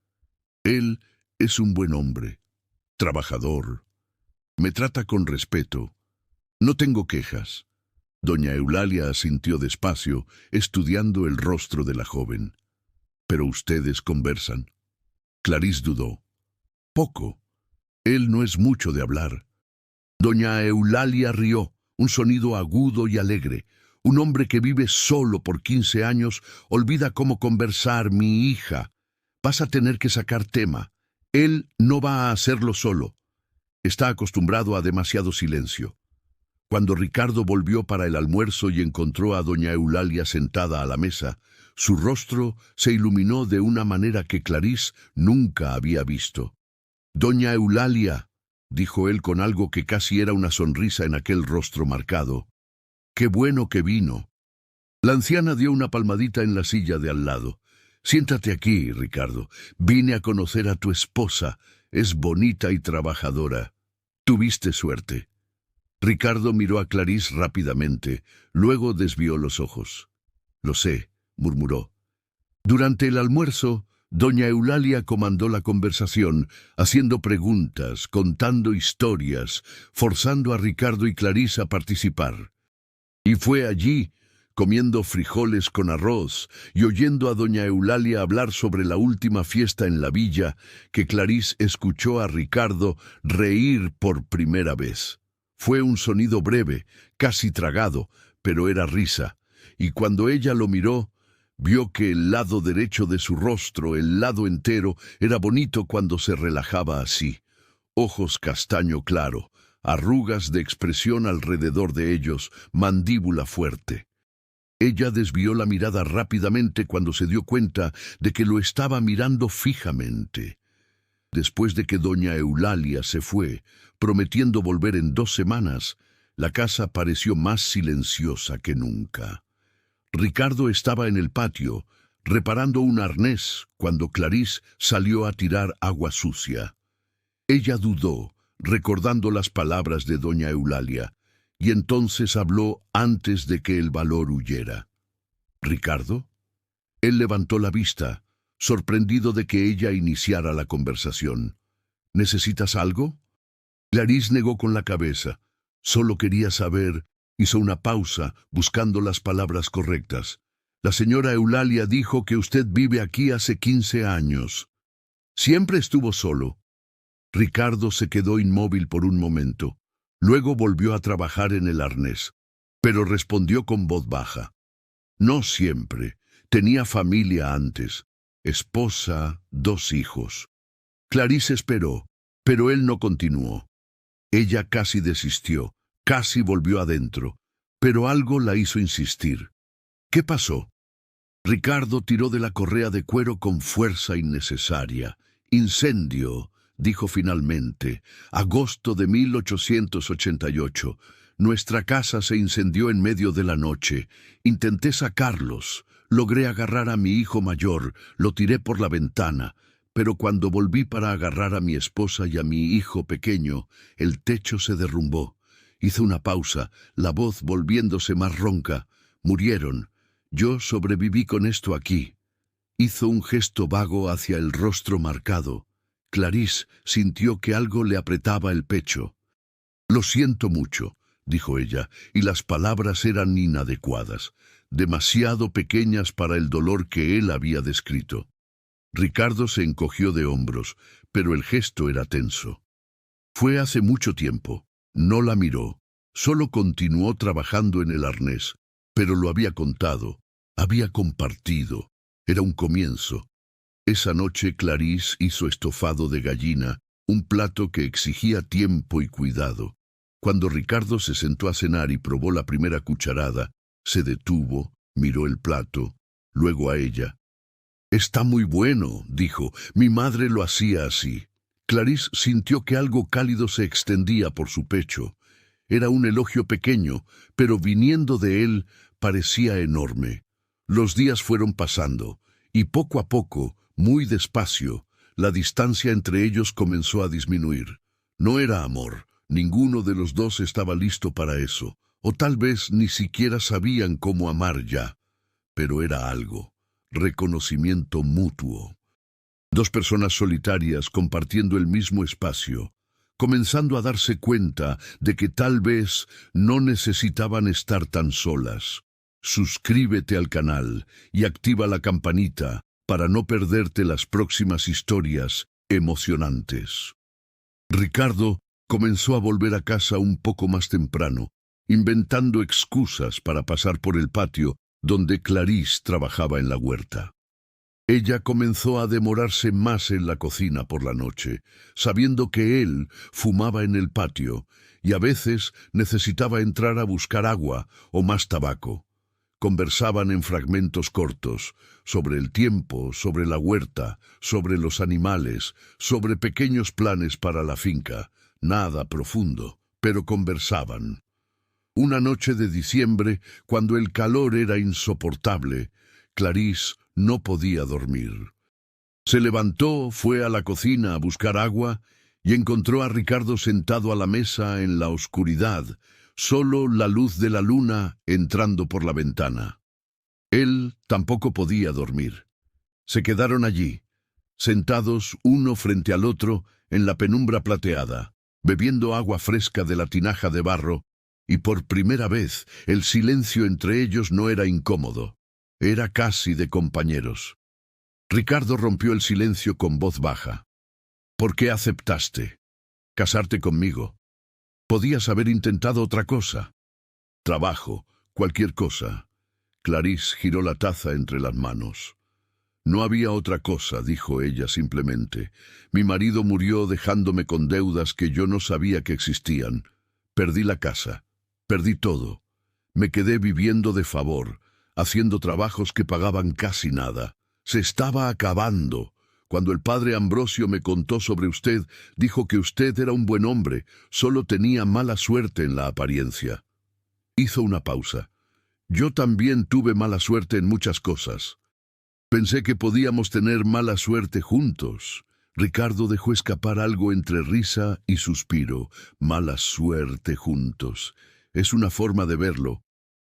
«Él es un buen hombre, trabajador. Me trata con respeto. No tengo quejas». Doña Eulalia asintió despacio, estudiando el rostro de la joven. «¿Pero ustedes conversan?» Clarís dudó. «Poco. Él no es mucho de hablar». Doña Eulalia rió, un sonido agudo y alegre. «Un hombre que vive solo por 15 años olvida cómo conversar, mi hija. Vas a tener que sacar tema. Él no va a hacerlo solo. Está acostumbrado a demasiado silencio». Cuando Ricardo volvió para el almuerzo y encontró a doña Eulalia sentada a la mesa, su rostro se iluminó de una manera que Clarís nunca había visto. «Doña Eulalia», dijo él con algo que casi era una sonrisa en aquel rostro marcado, «qué bueno que vino». La anciana dio una palmadita en la silla de al lado. «Siéntate aquí, Ricardo. Vine a conocer a tu esposa. Es bonita y trabajadora. Tuviste suerte». Ricardo miró a Clarís rápidamente, luego desvió los ojos. «Lo sé», murmuró. Durante el almuerzo, doña Eulalia comandó la conversación, haciendo preguntas, contando historias, forzando a Ricardo y Clarís a participar. Y fue allí, comiendo frijoles con arroz y oyendo a doña Eulalia hablar sobre la última fiesta en la villa, que Clarís escuchó a Ricardo reír por primera vez. Fue un sonido breve, casi tragado, pero era risa, y cuando ella lo miró, vio que el lado derecho de su rostro, el lado entero, era bonito cuando se relajaba así. Ojos castaño claro, arrugas de expresión alrededor de ellos, mandíbula fuerte. Ella desvió la mirada rápidamente cuando se dio cuenta de que lo estaba mirando fijamente. Después de que doña Eulalia se fue, prometiendo volver en 2 semanas, la casa pareció más silenciosa que nunca. Ricardo estaba en el patio, reparando un arnés, cuando Clarís salió a tirar agua sucia. Ella dudó, recordando las palabras de doña Eulalia, y entonces habló antes de que el valor huyera. «¿Ricardo?» Él levantó la vista, sorprendido de que ella iniciara la conversación. «¿Necesitas algo?» Clarís negó con la cabeza. Solo quería saber. Hizo una pausa, buscando las palabras correctas. «La señora Eulalia dijo que usted vive aquí hace 15 años. Siempre estuvo solo». Ricardo se quedó inmóvil por un momento. Luego volvió a trabajar en el arnés, pero respondió con voz baja. «No siempre. Tenía familia antes. Esposa, 2 hijos». Clarís esperó, pero él no continuó. Ella casi desistió, casi volvió adentro. Pero algo la hizo insistir. ¿Qué pasó? Ricardo tiró de la correa de cuero con fuerza innecesaria. «Incendio», dijo finalmente. «Agosto de 1888. Nuestra casa se incendió en medio de la noche. Intenté sacarlos. Logré agarrar a mi hijo mayor. Lo tiré por la ventana. Pero cuando volví para agarrar a mi esposa y a mi hijo pequeño, el techo se derrumbó». Hizo una pausa, la voz volviéndose más ronca. «Murieron. Yo sobreviví con esto aquí». Hizo un gesto vago hacia el rostro marcado. Clarisse sintió que algo le apretaba el pecho. «Lo siento mucho», dijo ella, y las palabras eran inadecuadas, demasiado pequeñas para el dolor que él había descrito. Ricardo se encogió de hombros, pero el gesto era tenso. Fue hace mucho tiempo. No la miró. Solo continuó trabajando en el arnés, pero lo había contado. Había compartido. Era un comienzo. Esa noche Clarisse hizo estofado de gallina, un plato que exigía tiempo y cuidado. Cuando Ricardo se sentó a cenar y probó la primera cucharada, se detuvo, miró el plato, luego a ella. «Está muy bueno», dijo. «Mi madre lo hacía así». Clarisse sintió que algo cálido se extendía por su pecho. Era un elogio pequeño, pero viniendo de él parecía enorme. Los días fueron pasando, y poco a poco, muy despacio, la distancia entre ellos comenzó a disminuir. No era amor, ninguno de los dos estaba listo para eso, o tal vez ni siquiera sabían cómo amar ya. Pero era algo, reconocimiento mutuo. Dos personas solitarias compartiendo el mismo espacio, comenzando a darse cuenta de que tal vez no necesitaban estar tan solas. Suscríbete al canal y activa la campanita para no perderte las próximas historias emocionantes. Ricardo comenzó a volver a casa un poco más temprano, inventando excusas para pasar por el patio donde Clarisse trabajaba en la huerta. Ella comenzó a demorarse más en la cocina por la noche, sabiendo que él fumaba en el patio y a veces necesitaba entrar a buscar agua o más tabaco. Conversaban en fragmentos cortos, sobre el tiempo, sobre la huerta, sobre los animales, sobre pequeños planes para la finca. Nada profundo, pero conversaban. Una noche de diciembre, cuando el calor era insoportable, Clarisse no podía dormir. Se levantó, fue a la cocina a buscar agua y encontró a Ricardo sentado a la mesa en la oscuridad, solo la luz de la luna entrando por la ventana. Él tampoco podía dormir. Se quedaron allí, sentados uno frente al otro en la penumbra plateada, bebiendo agua fresca de la tinaja de barro, y por primera vez el silencio entre ellos no era incómodo, era casi de compañeros. Ricardo rompió el silencio con voz baja. «¿Por qué aceptaste casarte conmigo? Podías haber intentado otra cosa. Trabajo, cualquier cosa». Clarisse giró la taza entre las manos. «No había otra cosa», dijo ella simplemente. «Mi marido murió dejándome con deudas que yo no sabía que existían. Perdí la casa, perdí todo. Me quedé viviendo de favor, haciendo trabajos que pagaban casi nada. Se estaba acabando. Cuando el padre Ambrosio me contó sobre usted, dijo que usted era un buen hombre, solo tenía mala suerte en la apariencia». Hizo una pausa. «Yo también tuve mala suerte en muchas cosas. Pensé que podíamos tener mala suerte juntos». Ricardo dejó escapar algo entre risa y suspiro. «Mala suerte juntos. Es una forma de verlo».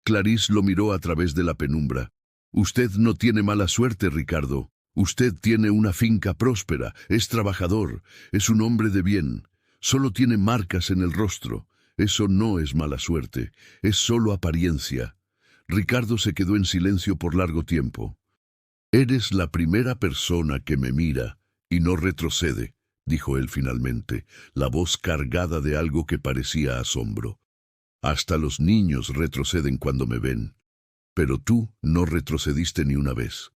Clarisse lo miró a través de la penumbra. «Usted no tiene mala suerte, Ricardo. Usted tiene una finca próspera, es trabajador, es un hombre de bien. Solo tiene marcas en el rostro. Eso no es mala suerte, es solo apariencia». Ricardo se quedó en silencio por largo tiempo. «Eres la primera persona que me mira y no retrocede», dijo él finalmente, la voz cargada de algo que parecía asombro. «Hasta los niños retroceden cuando me ven. Pero tú no retrocediste ni una vez».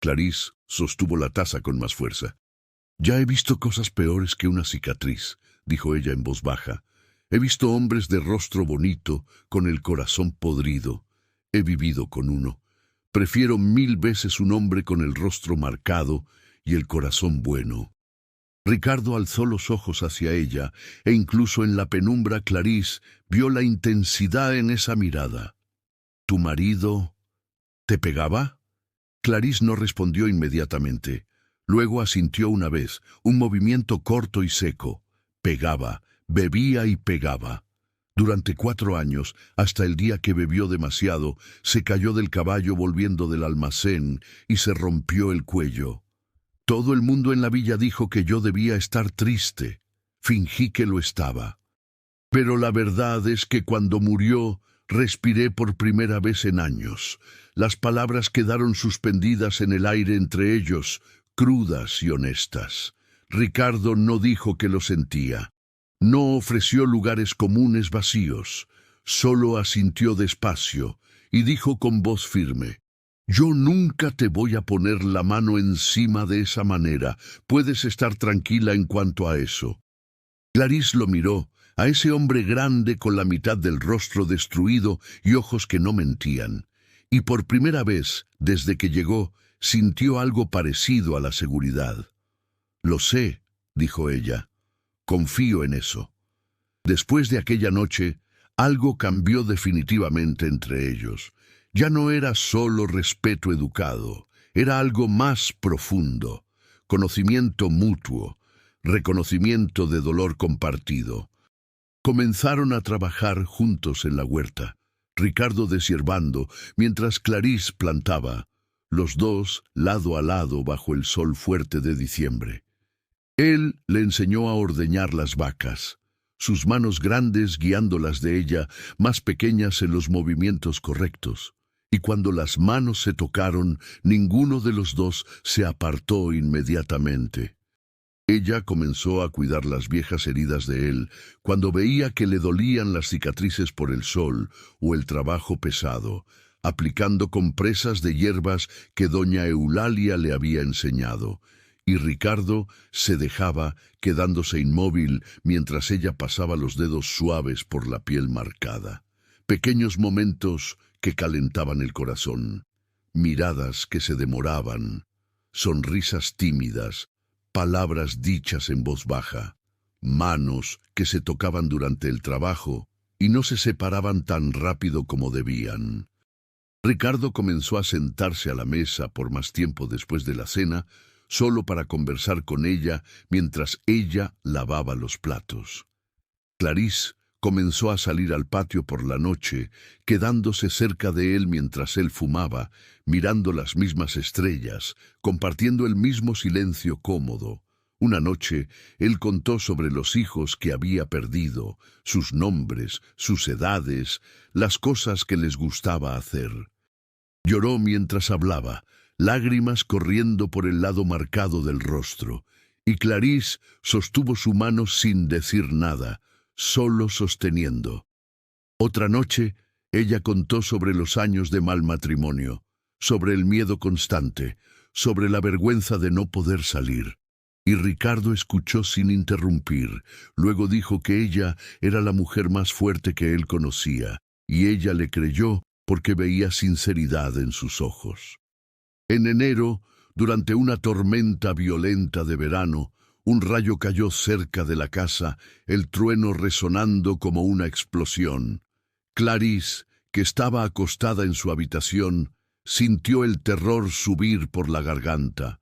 Clarisse sostuvo la taza con más fuerza. «Ya he visto cosas peores que una cicatriz», dijo ella en voz baja. He visto hombres de rostro bonito, con el corazón podrido. He vivido con uno. Prefiero 1000 veces un hombre con el rostro marcado y el corazón bueno. Ricardo alzó los ojos hacia ella, e incluso en la penumbra Clarisse vio la intensidad en esa mirada. ¿Tu marido te pegaba? Clarisse no respondió inmediatamente. Luego asintió una vez, un movimiento corto y seco. Pegaba, bebía y pegaba. Durante 4 años, hasta el día que bebió demasiado, se cayó del caballo volviendo del almacén y se rompió el cuello. Todo el mundo en la villa dijo que yo debía estar triste. Fingí que lo estaba. Pero la verdad es que cuando murió, respiré por primera vez en años. Las palabras quedaron suspendidas en el aire entre ellos, crudas y honestas. Ricardo no dijo que lo sentía. No ofreció lugares comunes vacíos. Solo asintió despacio y dijo con voz firme: «Yo nunca te voy a poner la mano encima de esa manera. Puedes estar tranquila en cuanto a eso». Clarisse lo miró, a ese hombre grande con la mitad del rostro destruido y ojos que no mentían. Y por primera vez, desde que llegó, sintió algo parecido a la seguridad. «Lo sé», dijo ella. «Confío en eso». Después de aquella noche, algo cambió definitivamente entre ellos. Ya no era solo respeto educado, era algo más profundo, conocimiento mutuo, reconocimiento de dolor compartido. Comenzaron a trabajar juntos en la huerta, Ricardo deshiervando, mientras Clarisse plantaba, los dos lado a lado bajo el sol fuerte de diciembre. Él le enseñó a ordeñar las vacas, sus manos grandes guiándolas de ella, más pequeñas en los movimientos correctos. Y cuando las manos se tocaron, ninguno de los dos se apartó inmediatamente. Ella comenzó a cuidar las viejas heridas de él, cuando veía que le dolían las cicatrices por el sol o el trabajo pesado, aplicando compresas de hierbas que doña Eulalia le había enseñado. Y Ricardo se dejaba, quedándose inmóvil mientras ella pasaba los dedos suaves por la piel marcada. Pequeños momentos que calentaban el corazón, miradas que se demoraban, sonrisas tímidas, palabras dichas en voz baja, manos que se tocaban durante el trabajo y no se separaban tan rápido como debían. Ricardo comenzó a sentarse a la mesa por más tiempo después de la cena, solo para conversar con ella mientras ella lavaba los platos. Clarisse comenzó a salir al patio por la noche, quedándose cerca de él mientras él fumaba, mirando las mismas estrellas, compartiendo el mismo silencio cómodo. Una noche, él contó sobre los hijos que había perdido, sus nombres, sus edades, las cosas que les gustaba hacer. Lloró mientras hablaba, lágrimas corriendo por el lado marcado del rostro, y Clarisse sostuvo su mano sin decir nada, solo sosteniendo. Otra noche, ella contó sobre los años de mal matrimonio, sobre el miedo constante, sobre la vergüenza de no poder salir. Y Ricardo escuchó sin interrumpir. Luego dijo que ella era la mujer más fuerte que él conocía, y ella le creyó porque veía sinceridad en sus ojos. En enero, durante una tormenta violenta de verano, un rayo cayó cerca de la casa, el trueno resonando como una explosión. Clarisse, que estaba acostada en su habitación, sintió el terror subir por la garganta.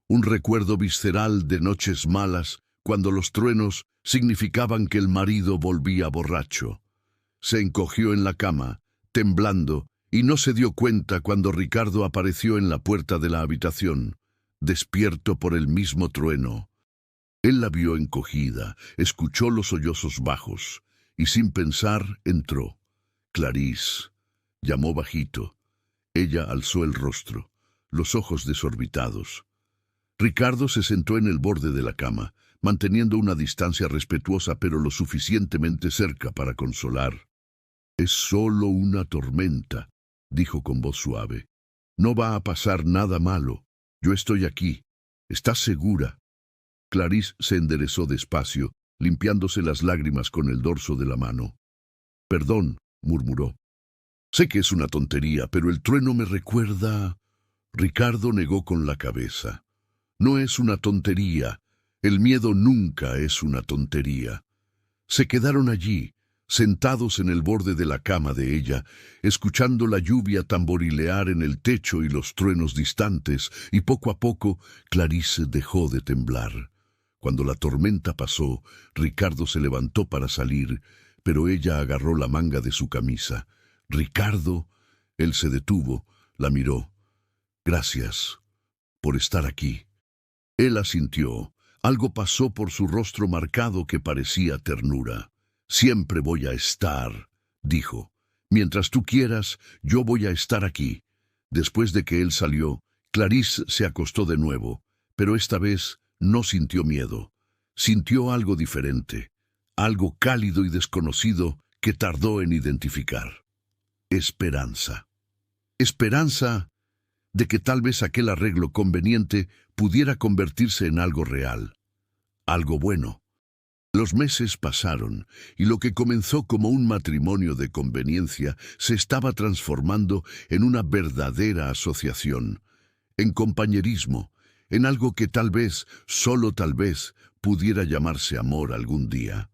Un recuerdo visceral de noches malas, cuando los truenos significaban que el marido volvía borracho. Se encogió en la cama, temblando, y no se dio cuenta cuando Ricardo apareció en la puerta de la habitación, despierto por el mismo trueno. Él la vio encogida, escuchó los sollozos bajos, y sin pensar entró. «Clarisse», llamó bajito. Ella alzó el rostro, los ojos desorbitados. Ricardo se sentó en el borde de la cama, manteniendo una distancia respetuosa pero lo suficientemente cerca para consolar. «Es solo una tormenta», dijo con voz suave. «No va a pasar nada malo. Yo estoy aquí. ¿Estás segura?» Clarisse se enderezó despacio, limpiándose las lágrimas con el dorso de la mano. «Perdón», murmuró. «Sé que es una tontería, pero el trueno me recuerda...» Ricardo negó con la cabeza. «No es una tontería. El miedo nunca es una tontería». Se quedaron allí, sentados en el borde de la cama de ella, escuchando la lluvia tamborilear en el techo y los truenos distantes, y poco a poco Clarice dejó de temblar. Cuando la tormenta pasó, Ricardo se levantó para salir, pero ella agarró la manga de su camisa. «Ricardo...» Él se detuvo, la miró. «Gracias por estar aquí». Él asintió. Algo pasó por su rostro marcado que parecía ternura. «Siempre voy a estar», dijo. «Mientras tú quieras, yo voy a estar aquí». Después de que él salió, Clarice se acostó de nuevo, pero esta vez no sintió miedo. Sintió algo diferente, algo cálido y desconocido que tardó en identificar. Esperanza. Esperanza de que tal vez aquel arreglo conveniente pudiera convertirse en algo real, algo bueno. Los meses pasaron, y lo que comenzó como un matrimonio de conveniencia se estaba transformando en una verdadera asociación, en compañerismo, en algo que tal vez, solo tal vez, pudiera llamarse amor algún día.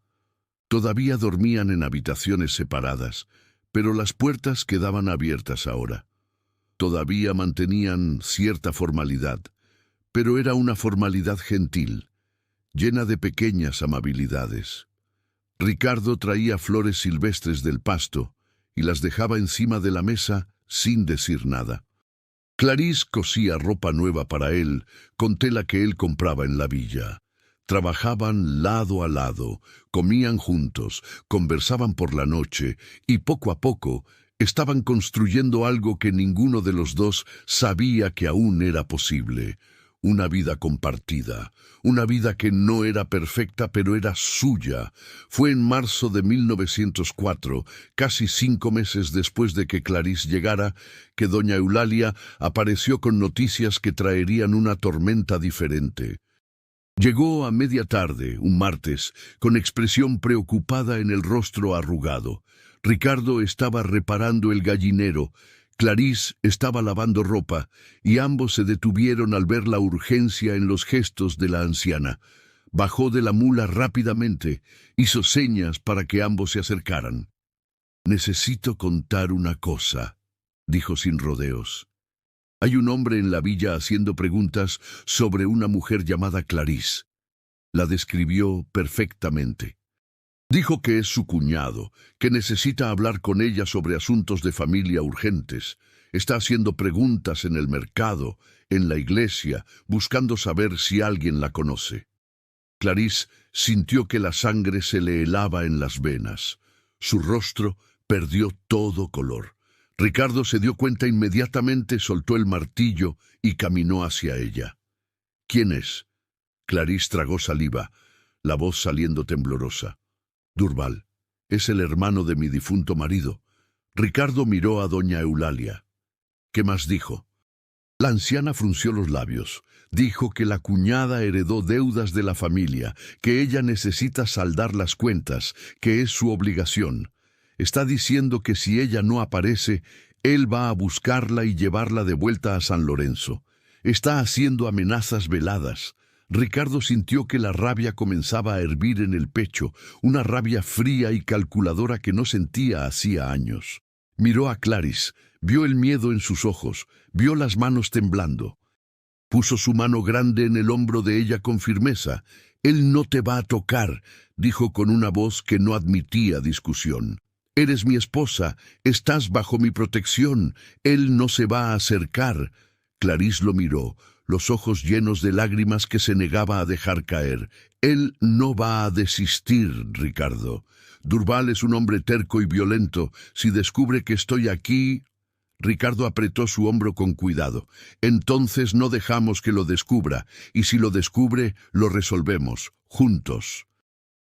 Todavía dormían en habitaciones separadas, pero las puertas quedaban abiertas ahora. Todavía mantenían cierta formalidad, pero era una formalidad gentil, llena de pequeñas amabilidades. Ricardo traía flores silvestres del pasto y las dejaba encima de la mesa sin decir nada. Clarice cosía ropa nueva para él con tela que él compraba en la villa. Trabajaban lado a lado, comían juntos, conversaban por la noche y poco a poco estaban construyendo algo que ninguno de los dos sabía que aún era posible. Una vida compartida, una vida que no era perfecta pero era suya. Fue en marzo de 1904, casi 5 meses después de que Clarice llegara, que doña Eulalia apareció con noticias que traerían una tormenta diferente. Llegó a media tarde, un martes, con expresión preocupada en el rostro arrugado. Ricardo estaba reparando el gallinero, Clarice estaba lavando ropa, y ambos se detuvieron al ver la urgencia en los gestos de la anciana. Bajó de la mula rápidamente, hizo señas para que ambos se acercaran. «Necesito contar una cosa», dijo sin rodeos. «Hay un hombre en la villa haciendo preguntas sobre una mujer llamada Clarice». La describió perfectamente. Dijo que es su cuñado, que necesita hablar con ella sobre asuntos de familia urgentes. Está haciendo preguntas en el mercado, en la iglesia, buscando saber si alguien la conoce. Clarice sintió que la sangre se le helaba en las venas. Su rostro perdió todo color. Ricardo se dio cuenta inmediatamente, soltó el martillo y caminó hacia ella. «¿Quién es?» Clarice tragó saliva, la voz saliendo temblorosa. «Durval, es el hermano de mi difunto marido». Ricardo miró a doña Eulalia. «¿Qué más dijo?» La anciana frunció los labios. Dijo que la cuñada heredó deudas de la familia, que ella necesita saldar las cuentas, que es su obligación. Está diciendo que si ella no aparece, él va a buscarla y llevarla de vuelta a San Lorenzo. Está haciendo amenazas veladas. Ricardo sintió que la rabia comenzaba a hervir en el pecho, una rabia fría y calculadora que no sentía hacía años. Miró a Clarice, vio el miedo en sus ojos, vio las manos temblando. Puso su mano grande en el hombro de ella con firmeza. «Él no te va a tocar», dijo con una voz que no admitía discusión. «Eres mi esposa, estás bajo mi protección, él no se va a acercar». Clarice lo miró, los ojos llenos de lágrimas que se negaba a dejar caer. «Él no va a desistir, Ricardo. Durval es un hombre terco y violento. Si descubre que estoy aquí...» Ricardo apretó su hombro con cuidado. «Entonces no dejamos que lo descubra, y si lo descubre, lo resolvemos, juntos».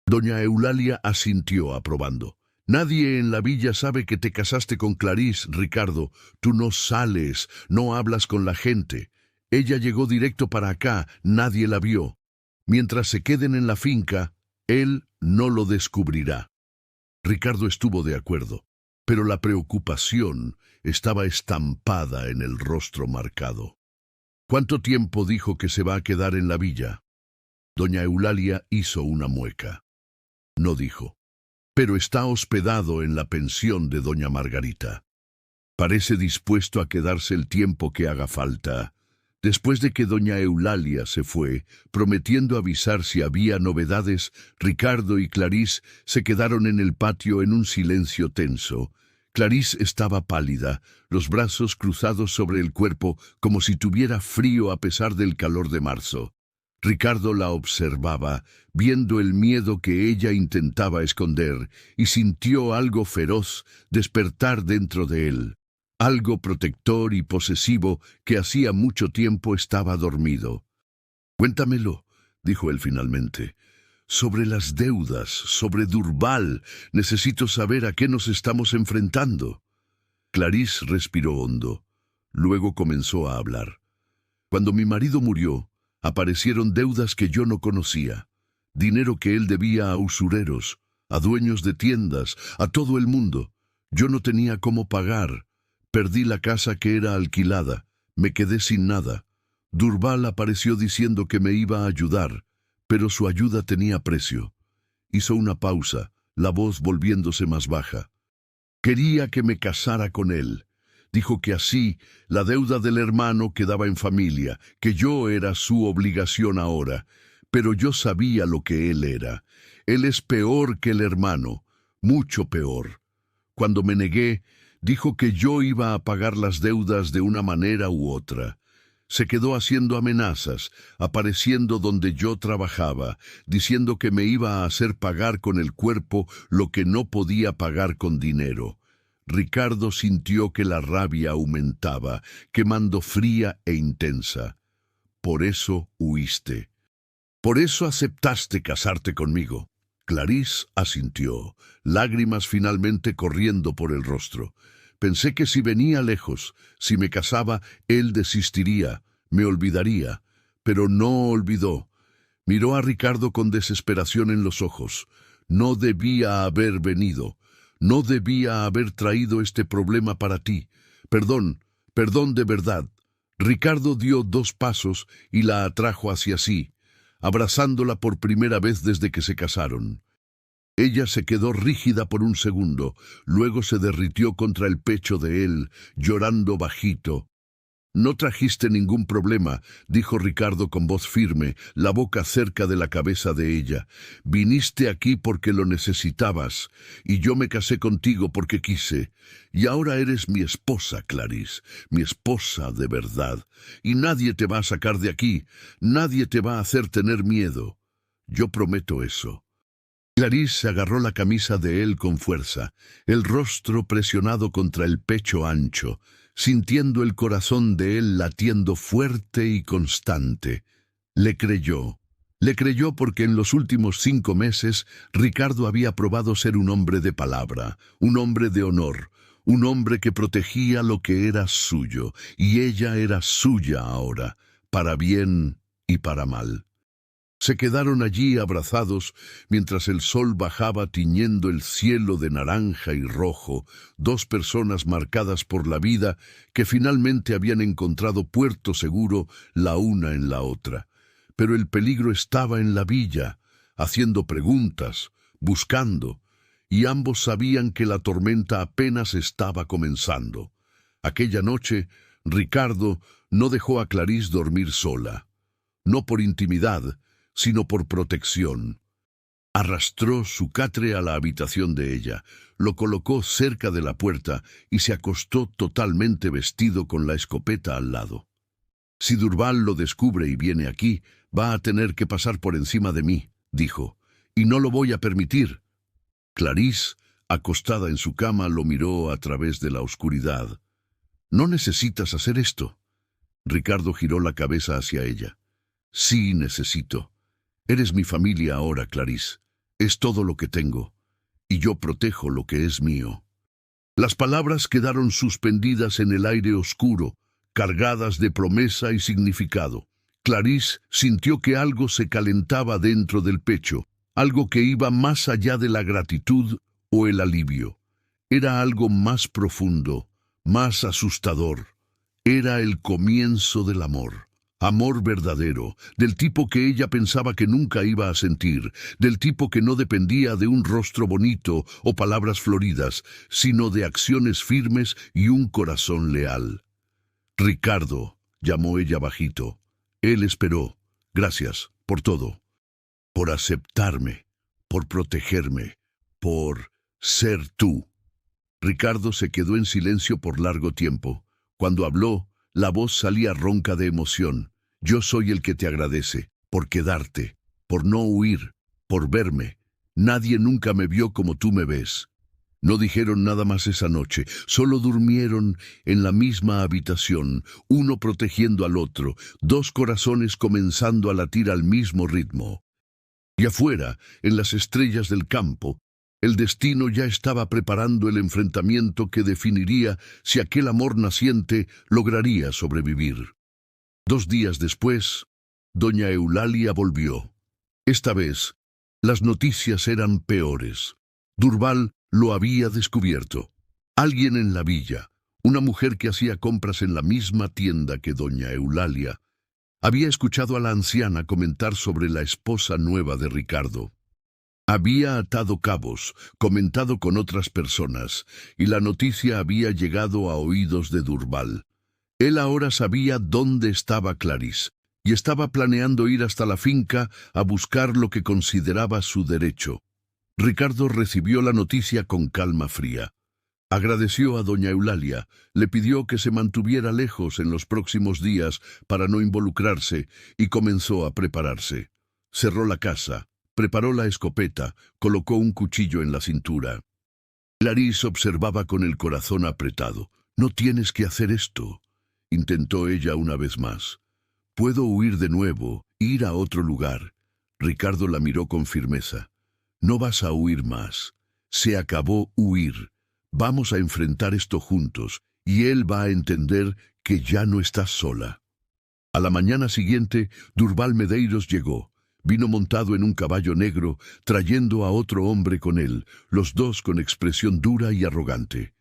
Doña Eulalia asintió aprobando. «Nadie en la villa sabe que te casaste con Clarice, Ricardo. Tú no sales, no hablas con la gente. Ella llegó directo para acá, nadie la vio. Mientras se queden en la finca, Él no lo descubrirá. Ricardo estuvo de acuerdo, pero la preocupación estaba estampada en el rostro marcado. ¿Cuánto tiempo dijo que se va a quedar en la villa? Doña Eulalia hizo una mueca. No dijo, pero está hospedado en la pensión de doña Margarita. Parece dispuesto a quedarse el tiempo que haga falta. Después de que doña Eulalia se fue, prometiendo avisar si había novedades, Ricardo y Clarís se quedaron en el patio en un silencio tenso. Clarís estaba pálida, los brazos cruzados sobre el cuerpo como si tuviera frío a pesar del calor de marzo. Ricardo la observaba, viendo el miedo que ella intentaba esconder, y sintió algo feroz despertar dentro de él. Algo protector y posesivo que hacía mucho tiempo estaba dormido. «Cuéntamelo», dijo él finalmente. «Sobre las deudas, sobre Durval, necesito saber a qué nos estamos enfrentando». Clarís respiró hondo. Luego comenzó a hablar. «Cuando mi marido murió, aparecieron deudas que yo no conocía. Dinero que él debía a usureros, a dueños de tiendas, a todo el mundo. Yo no tenía cómo pagar. Perdí la casa que era alquilada, me quedé sin nada. Durval apareció diciendo que me iba a ayudar, pero su ayuda tenía precio». Hizo una pausa, la voz volviéndose más baja. «Quería que me casara con él. Dijo que así la deuda del hermano quedaba en familia, que yo era su obligación ahora. Pero yo sabía lo que él era. Él es peor que el hermano, mucho peor. Cuando me negué, dijo que yo iba a pagar las deudas de una manera u otra. Se quedó haciendo amenazas, apareciendo donde yo trabajaba, diciendo que me iba a hacer pagar con el cuerpo lo que no podía pagar con dinero. Ricardo sintió que la rabia aumentaba, quemando fría e intensa. «Por eso huiste. Por eso aceptaste casarte conmigo». Clarís asintió, lágrimas finalmente corriendo por el rostro. «Pensé que si venía lejos, si me casaba, él desistiría, me olvidaría. Pero no olvidó». Miró a Ricardo con desesperación en los ojos. «No debía haber venido. No debía haber traído este problema para ti. Perdón, perdón de verdad». Ricardo dio 2 pasos y la atrajo hacia sí, abrazándola por primera vez desde que se casaron. Ella se quedó rígida por un segundo, luego se derritió contra el pecho de él, llorando bajito. «No trajiste ningún problema», dijo Ricardo con voz firme, la boca cerca de la cabeza de ella. «Viniste aquí porque lo necesitabas, y yo me casé contigo porque quise. Y ahora eres mi esposa, Clarís, mi esposa de verdad. Y nadie te va a sacar de aquí, nadie te va a hacer tener miedo. Yo prometo eso». Clarís se agarró la camisa de él con fuerza, el rostro presionado contra el pecho ancho, sintiendo el corazón de él latiendo fuerte y constante. Le creyó porque en los últimos 5 meses Ricardo había probado ser un hombre de palabra, un hombre de honor, un hombre que protegía lo que era suyo, y ella era suya ahora, para bien y para mal. Se quedaron allí abrazados mientras el sol bajaba tiñendo el cielo de naranja y rojo, 2 personas marcadas por la vida que finalmente habían encontrado puerto seguro la una en la otra. Pero el peligro estaba en la villa, haciendo preguntas, buscando, y ambos sabían que la tormenta apenas estaba comenzando. Aquella noche, Ricardo no dejó a Clarís dormir sola, no por intimidad, sino por protección. Arrastró su catre a la habitación de ella, lo colocó cerca de la puerta y se acostó totalmente vestido con la escopeta al lado. «Si Durval lo descubre y viene aquí, va a tener que pasar por encima de mí», dijo, «y no lo voy a permitir». Clarís, acostada en su cama, lo miró a través de la oscuridad. «No necesitas hacer esto». Ricardo giró la cabeza hacia ella. «Sí necesito. Eres mi familia ahora, Clarís. Es todo lo que tengo. Y yo protejo lo que es mío». Las palabras quedaron suspendidas en el aire oscuro, cargadas de promesa y significado. Clarís sintió que algo se calentaba dentro del pecho, algo que iba más allá de la gratitud o el alivio. Era algo más profundo, más asustador. Era el comienzo del amor. Amor verdadero, del tipo que ella pensaba que nunca iba a sentir, del tipo que no dependía de un rostro bonito o palabras floridas, sino de acciones firmes y un corazón leal. Ricardo, llamó ella bajito. Él esperó. Gracias por todo. Por aceptarme, por protegerme, por ser tú. Ricardo se quedó en silencio por largo tiempo. Cuando habló, la voz salía ronca de emoción. Yo soy el que te agradece, por quedarte, por no huir, por verme. Nadie nunca me vio como tú me ves. No dijeron nada más esa noche, solo durmieron en la misma habitación, uno protegiendo al otro, dos corazones comenzando a latir al mismo ritmo. Y afuera, en las estrellas del campo, el destino ya estaba preparando el enfrentamiento que definiría si aquel amor naciente lograría sobrevivir. 2 días después, doña Eulalia volvió. Esta vez, las noticias eran peores. Durval lo había descubierto. Alguien en la villa, una mujer que hacía compras en la misma tienda que doña Eulalia, había escuchado a la anciana comentar sobre la esposa nueva de Ricardo. Había atado cabos, comentado con otras personas, y la noticia había llegado a oídos de Durval. Él ahora sabía dónde estaba Clarisse, y estaba planeando ir hasta la finca a buscar lo que consideraba su derecho. Ricardo recibió la noticia con calma fría. Agradeció a doña Eulalia, le pidió que se mantuviera lejos en los próximos días para no involucrarse, y comenzó a prepararse. Cerró la casa, preparó la escopeta, colocó un cuchillo en la cintura. Clarisse observaba con el corazón apretado. «No tienes que hacer esto», intentó ella una vez más. «Puedo huir de nuevo, ir a otro lugar». Ricardo la miró con firmeza. «No vas a huir más. Se acabó huir. Vamos a enfrentar esto juntos, y él va a entender que ya no estás sola». A la mañana siguiente, Durval Medeiros llegó. Vino montado en un caballo negro, trayendo a otro hombre con él, los dos con expresión dura y arrogante.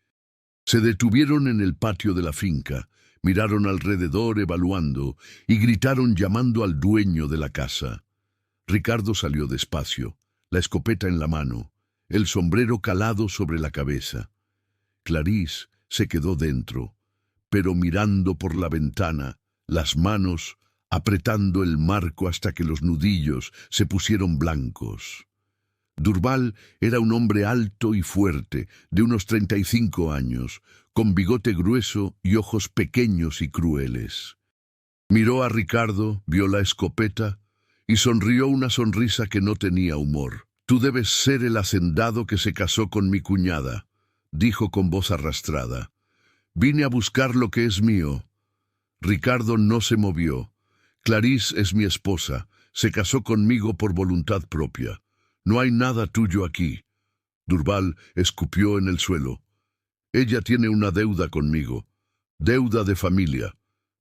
Se detuvieron en el patio de la finca, miraron alrededor evaluando, y gritaron llamando al dueño de la casa. Ricardo salió despacio, la escopeta en la mano, el sombrero calado sobre la cabeza. Clarisse se quedó dentro, pero mirando por la ventana, las manos apretando el marco hasta que los nudillos se pusieron blancos. Durval era un hombre alto y fuerte, de unos 35 años, con bigote grueso y ojos pequeños y crueles. Miró a Ricardo, vio la escopeta y sonrió una sonrisa que no tenía humor. «Tú debes ser el hacendado que se casó con mi cuñada», dijo con voz arrastrada. «Vine a buscar lo que es mío». Ricardo no se movió. «Clarisse es mi esposa. Se casó conmigo por voluntad propia. No hay nada tuyo aquí». Durval escupió en el suelo. «Ella tiene una deuda conmigo. Deuda de familia.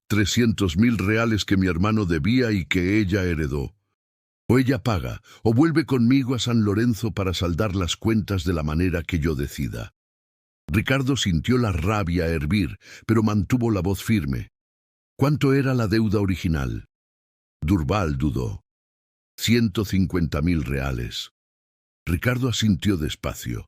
300.000 reales que mi hermano debía y que ella heredó. O ella paga, o vuelve conmigo a San Lorenzo para saldar las cuentas de la manera que yo decida». Ricardo sintió la rabia hervir, pero mantuvo la voz firme. «¿Cuánto era la deuda original?» Durval dudó. 150.000 reales. Ricardo asintió despacio.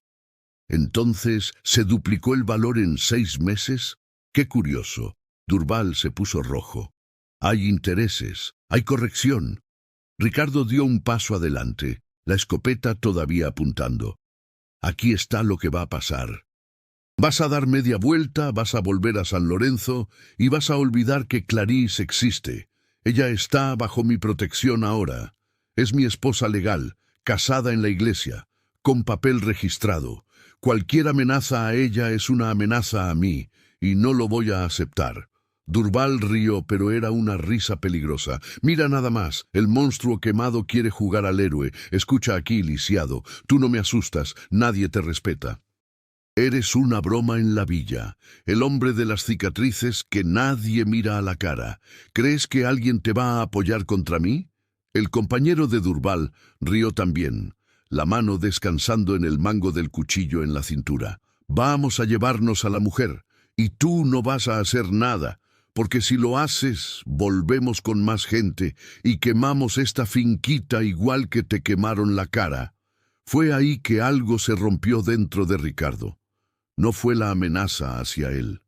«¿Entonces se duplicó el valor en 6 meses? ¡Qué curioso!». Durval se puso rojo. «Hay intereses, hay corrección». Ricardo dio un paso adelante, la escopeta todavía apuntando. «Aquí está lo que va a pasar. Vas a dar media vuelta, vas a volver a San Lorenzo y vas a olvidar que Clarisse existe. Ella está bajo mi protección ahora. Es mi esposa legal, casada en la iglesia, con papel registrado. Cualquier amenaza a ella es una amenaza a mí, y no lo voy a aceptar». Durval rió, pero era una risa peligrosa. «Mira nada más, el monstruo quemado quiere jugar al héroe. Escucha aquí, lisiado, tú no me asustas, nadie te respeta. Eres una broma en la villa, el hombre de las cicatrices que nadie mira a la cara. ¿Crees que alguien te va a apoyar contra mí?». El compañero de Durval rió también. la mano descansando en el mango del cuchillo en la cintura. «Vamos a llevarnos a la mujer, y tú no vas a hacer nada, porque si lo haces, volvemos con más gente y quemamos esta finquita igual que te quemaron la cara». Fue ahí que algo se rompió dentro de Ricardo. No fue la amenaza hacia él.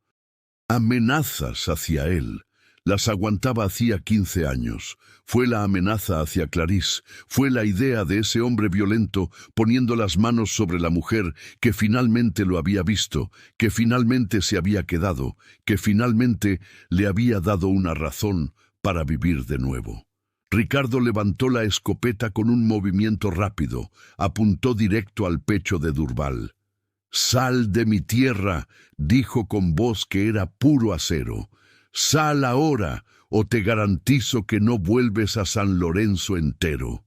Amenazas hacia él las aguantaba hacía 15 años. Fue la amenaza hacia Clarisse, fue la idea de ese hombre violento poniendo las manos sobre la mujer que finalmente lo había visto, que finalmente se había quedado, que finalmente le había dado una razón para vivir de nuevo. Ricardo levantó la escopeta con un movimiento rápido, apuntó directo al pecho de Durbal. «Sal de mi tierra», dijo con voz que era puro acero. «Sal ahora, o te garantizo que no vuelves a San Lorenzo entero».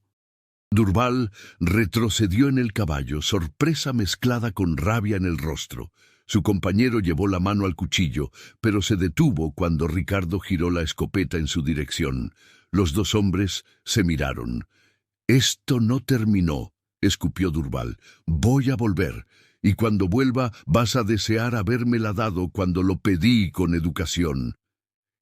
Durbal retrocedió en el caballo, sorpresa mezclada con rabia en el rostro. Su compañero llevó la mano al cuchillo, pero se detuvo cuando Ricardo giró la escopeta en su dirección. Los dos hombres se miraron. «Esto no terminó», escupió Durbal. «Voy a volver. Y cuando vuelva vas a desear habérmela dado cuando lo pedí con educación».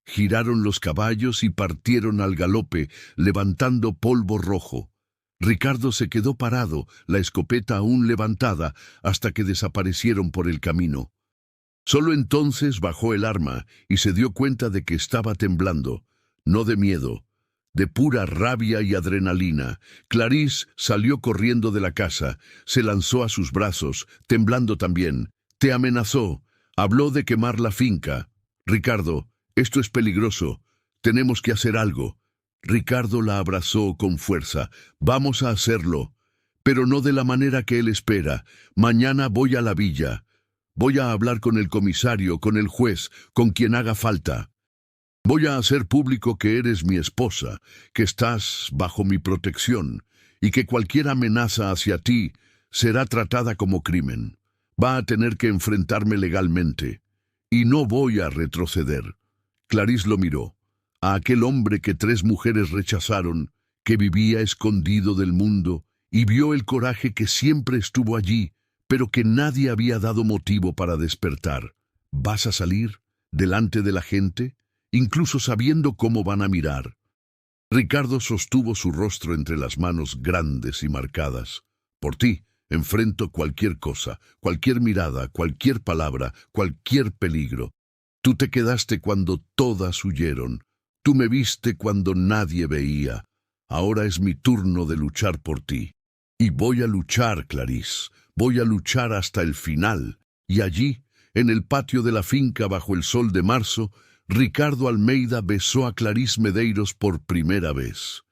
Giraron los caballos y partieron al galope, levantando polvo rojo. Ricardo se quedó parado, la escopeta aún levantada, hasta que desaparecieron por el camino. Solo entonces bajó el arma y se dio cuenta de que estaba temblando, no de miedo, de pura rabia y adrenalina. Clarisse salió corriendo de la casa, se lanzó a sus brazos, temblando también. «Te amenazó, habló de quemar la finca. Ricardo, esto es peligroso, tenemos que hacer algo». Ricardo la abrazó con fuerza. «Vamos a hacerlo, pero no de la manera que él espera. Mañana voy a la villa. Voy a hablar con el comisario, con el juez, con quien haga falta. Voy a hacer público que eres mi esposa, que estás bajo mi protección, y que cualquier amenaza hacia ti será tratada como crimen. Va a tener que enfrentarme legalmente, y no voy a retroceder». Clarisse lo miró, a aquel hombre que 3 mujeres rechazaron, que vivía escondido del mundo, y vio el coraje que siempre estuvo allí, pero que nadie había dado motivo para despertar. «¿Vas a salir delante de la gente, incluso sabiendo cómo van a mirar?» Ricardo sostuvo su rostro entre las manos grandes y marcadas. «Por ti enfrento cualquier cosa, cualquier mirada, cualquier palabra, cualquier peligro. Tú te quedaste cuando todas huyeron. Tú me viste cuando nadie veía. Ahora es mi turno de luchar por ti. Y voy a luchar, Clarisse. Voy a luchar hasta el final». Y allí, en el patio de la finca bajo el sol de marzo, Ricardo Almeida besó a Clarisse Medeiros por primera vez.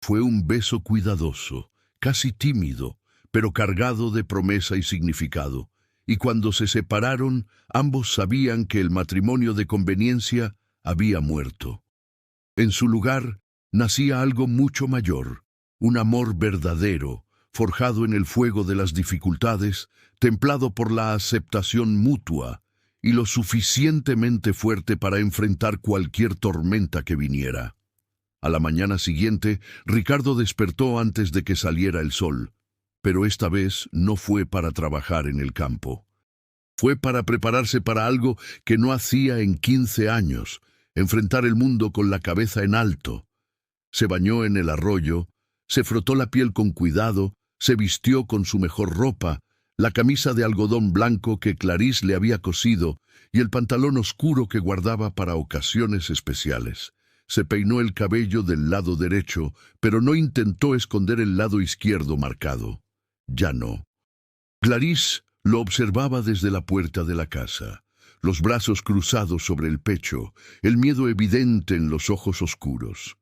Fue un beso cuidadoso, casi tímido, pero cargado de promesa y significado. Y cuando se separaron, ambos sabían que el matrimonio de conveniencia había muerto. En su lugar, nacía algo mucho mayor, un amor verdadero, forjado en el fuego de las dificultades, templado por la aceptación mutua, y lo suficientemente fuerte para enfrentar cualquier tormenta que viniera. A la mañana siguiente, Ricardo despertó antes de que saliera el sol, pero esta vez no fue para trabajar en el campo. Fue para prepararse para algo que no hacía en 15 años, enfrentar el mundo con la cabeza en alto. Se bañó en el arroyo, se frotó la piel con cuidado, se vistió con su mejor ropa, la camisa de algodón blanco que Clarisse le había cosido y el pantalón oscuro que guardaba para ocasiones especiales. Se peinó el cabello del lado derecho, pero no intentó esconder el lado izquierdo marcado. Ya no. Clarisse lo observaba desde la puerta de la casa, los brazos cruzados sobre el pecho, el miedo evidente en los ojos oscuros.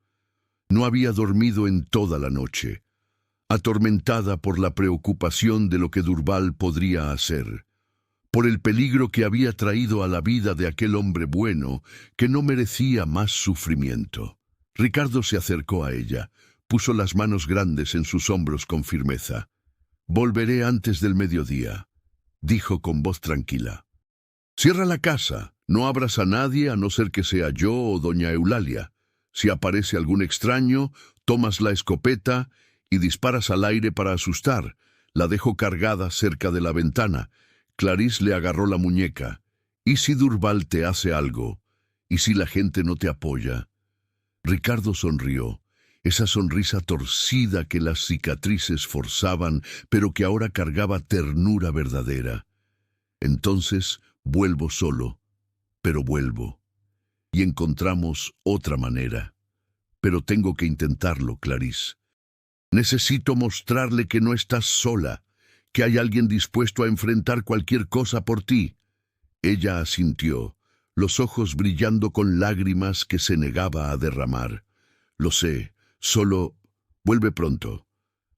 No había dormido en toda la noche, atormentada por la preocupación de lo que Durbal podría hacer, por el peligro que había traído a la vida de aquel hombre bueno que no merecía más sufrimiento. Ricardo se acercó a ella, puso las manos grandes en sus hombros con firmeza. «Volveré antes del mediodía», dijo con voz tranquila. «Cierra la casa, no abras a nadie a no ser que sea yo o doña Eulalia. Si aparece algún extraño, tomas la escopeta y disparas al aire para asustar. La dejo cargada cerca de la ventana. Clarisse le agarró la muñeca. ¿Y si Durval te hace algo? ¿Y si la gente no te apoya? Ricardo sonrió. Esa sonrisa torcida que las cicatrices forzaban, pero que ahora cargaba ternura verdadera. Entonces vuelvo solo, pero vuelvo. Y encontramos otra manera. Pero tengo que intentarlo, Clarisse. Necesito mostrarle que no estás sola, que hay alguien dispuesto a enfrentar cualquier cosa por ti. Ella asintió, los ojos brillando con lágrimas que se negaba a derramar. Lo sé, solo vuelve pronto.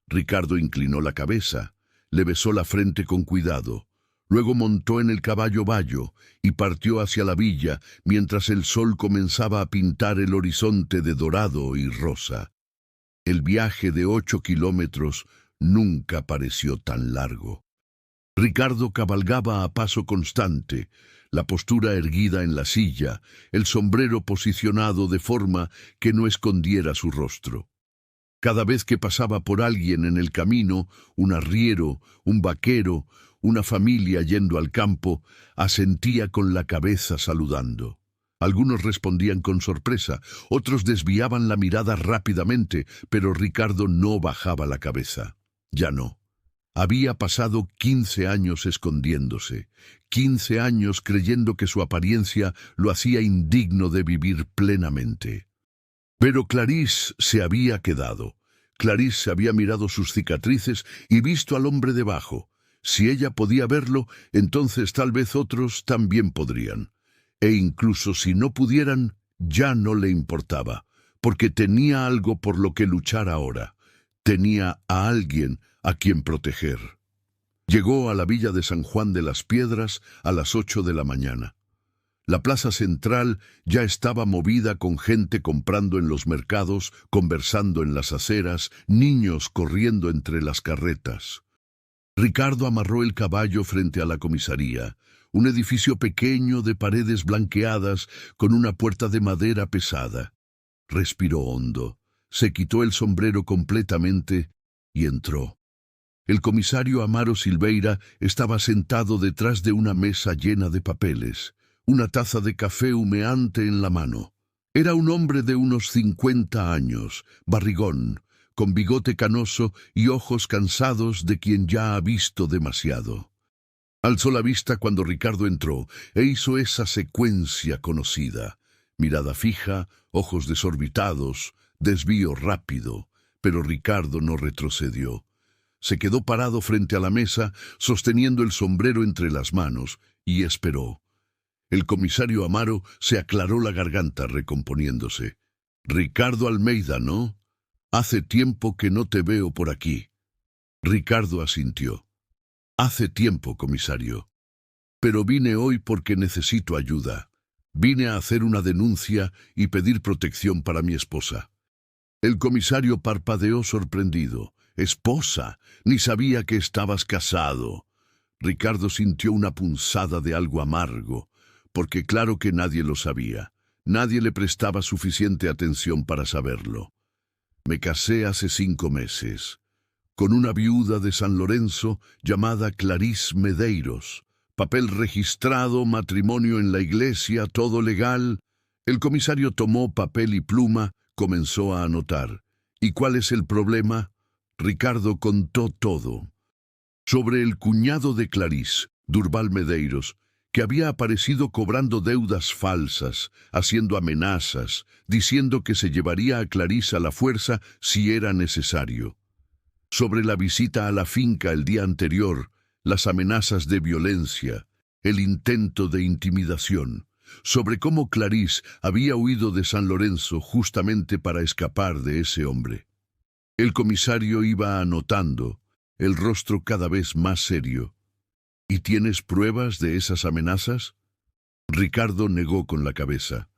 Ricardo inclinó la cabeza, le besó la frente con cuidado. Luego montó en el caballo bayo y partió hacia la villa mientras el sol comenzaba a pintar el horizonte de dorado y rosa. El viaje de 8 kilómetros nunca pareció tan largo. Ricardo cabalgaba a paso constante, la postura erguida en la silla, el sombrero posicionado de forma que no escondiera su rostro. Cada vez que pasaba por alguien en el camino, un arriero, un vaquero, una familia yendo al campo, asentía con la cabeza saludando. Algunos respondían con sorpresa, otros desviaban la mirada rápidamente, pero Ricardo no bajaba la cabeza. Ya no. Había pasado 15 años escondiéndose, 15 años creyendo que su apariencia lo hacía indigno de vivir plenamente. Pero Clarisse se había quedado. Clarisse había mirado sus cicatrices y visto al hombre debajo. Si ella podía verlo, entonces tal vez otros también podrían. E incluso si no pudieran, ya no le importaba, porque tenía algo por lo que luchar ahora. Tenía a alguien a quien proteger. Llegó a la villa de San Juan de las Piedras a las 8 de la mañana. La plaza central ya estaba movida con gente comprando en los mercados, conversando en las aceras, niños corriendo entre las carretas. Ricardo amarró el caballo frente a la comisaría, un edificio pequeño de paredes blanqueadas con una puerta de madera pesada. Respiró hondo, se quitó el sombrero completamente y entró. El comisario Amaro Silveira estaba sentado detrás de una mesa llena de papeles, una taza de café humeante en la mano. Era un hombre de unos 50 años, barrigón, con bigote canoso y ojos cansados de quien ya ha visto demasiado. Alzó la vista cuando Ricardo entró e hizo esa secuencia conocida. Mirada fija, ojos desorbitados, desvío rápido, pero Ricardo no retrocedió. Se quedó parado frente a la mesa, sosteniendo el sombrero entre las manos, y esperó. El comisario Amaro se aclaró la garganta recomponiéndose. «Ricardo Almeida, ¿no? Hace tiempo que no te veo por aquí». Ricardo asintió. «Hace tiempo, comisario. Pero vine hoy porque necesito ayuda. Vine a hacer una denuncia y pedir protección para mi esposa». El comisario parpadeó sorprendido. «¿Esposa? Ni sabía que estabas casado». Ricardo sintió una punzada de algo amargo, porque claro que nadie lo sabía. Nadie le prestaba suficiente atención para saberlo. «Me casé hace 5 meses, con una viuda de San Lorenzo llamada Clarisse Medeiros. Papel registrado, matrimonio en la iglesia, todo legal». El comisario tomó papel y pluma, comenzó a anotar. «¿Y cuál es el problema?» Ricardo contó todo. Sobre el cuñado de Clarisse, Durval Medeiros, que había aparecido cobrando deudas falsas, haciendo amenazas, diciendo que se llevaría a Clarisse a la fuerza si era necesario. Sobre la visita a la finca el día anterior, las amenazas de violencia, el intento de intimidación. Sobre cómo Clarisse había huido de San Lorenzo justamente para escapar de ese hombre. El comisario iba anotando, el rostro cada vez más serio. «¿Y tienes pruebas de esas amenazas?» Ricardo negó con la cabeza.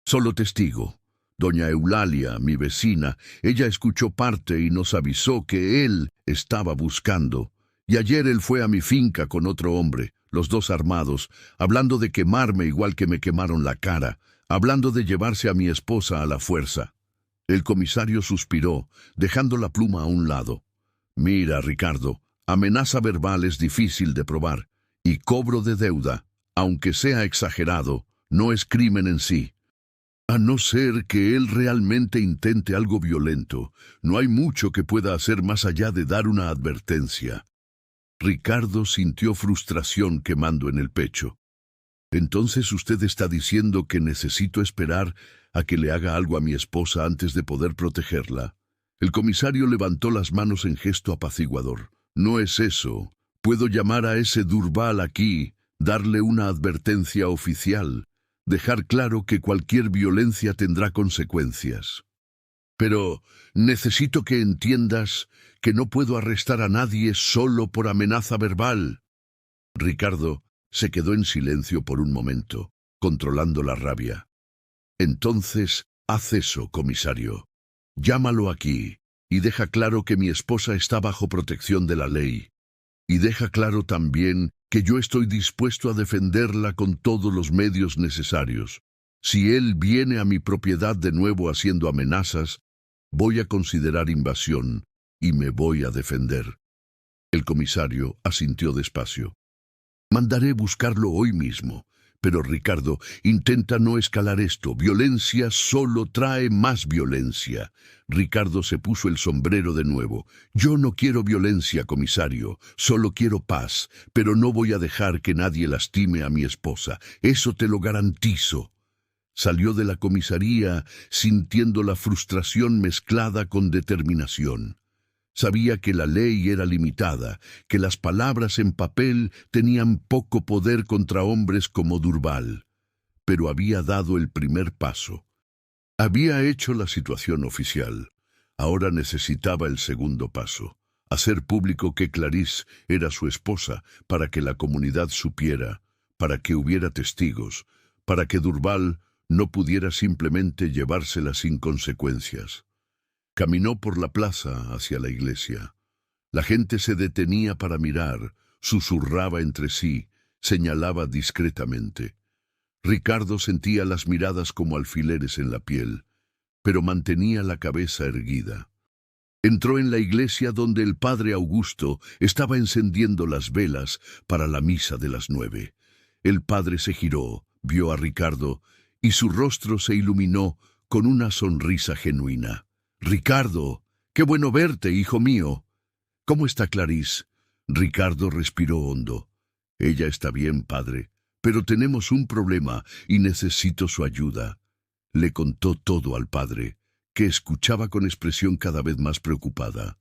«Solo testigo. Doña Eulalia, mi vecina, ella escuchó parte y nos avisó que él estaba buscando. Y ayer él fue a mi finca con otro hombre, los dos armados, hablando de quemarme igual que me quemaron la cara, hablando de llevarse a mi esposa a la fuerza». El comisario suspiró, dejando la pluma a un lado. Mira, Ricardo, amenaza verbal es difícil de probar, y cobro de deuda, aunque sea exagerado, no es crimen en sí. A no ser que él realmente intente algo violento, no hay mucho que pueda hacer más allá de dar una advertencia. Ricardo sintió frustración quemando en el pecho. Entonces usted está diciendo que necesito esperar a que le haga algo a mi esposa antes de poder protegerla. El comisario levantó las manos en gesto apaciguador. No es eso. Puedo llamar a ese Durval aquí, darle una advertencia oficial, dejar claro que cualquier violencia tendrá consecuencias. Pero necesito que entiendas que no puedo arrestar a nadie solo por amenaza verbal. Ricardo se quedó en silencio por un momento, controlando la rabia. Entonces, haz eso, comisario. Llámalo aquí, y deja claro que mi esposa está bajo protección de la ley. Y deja claro también que yo estoy dispuesto a defenderla con todos los medios necesarios. Si él viene a mi propiedad de nuevo haciendo amenazas, voy a considerar invasión y me voy a defender. El comisario asintió despacio. Mandaré buscarlo hoy mismo. Pero Ricardo, intenta no escalar esto. Violencia solo trae más violencia. Ricardo se puso el sombrero de nuevo. Yo no quiero violencia, comisario. Solo quiero paz. Pero no voy a dejar que nadie lastime a mi esposa. Eso te lo garantizo. Salió de la comisaría sintiendo la frustración mezclada con determinación. Sabía que la ley era limitada, que las palabras en papel tenían poco poder contra hombres como Durval, pero había dado el primer paso. Había hecho la situación oficial. Ahora necesitaba el segundo paso, hacer público que Clarice era su esposa para que la comunidad supiera, para que hubiera testigos, para que Durval no pudiera simplemente llevársela sin consecuencias. Caminó por la plaza hacia la iglesia. La gente se detenía para mirar, susurraba entre sí, señalaba discretamente. Ricardo sentía las miradas como alfileres en la piel, pero mantenía la cabeza erguida. Entró en la iglesia donde el padre Augusto estaba encendiendo las velas para la misa de las 9. El padre se giró, vio a Ricardo, y su rostro se iluminó con una sonrisa genuina. «Ricardo, qué bueno verte, hijo mío. ¿Cómo está Clarice?» Ricardo respiró hondo. «Ella está bien, padre, pero tenemos un problema y necesito su ayuda». Le contó todo al padre, que escuchaba con expresión cada vez más preocupada.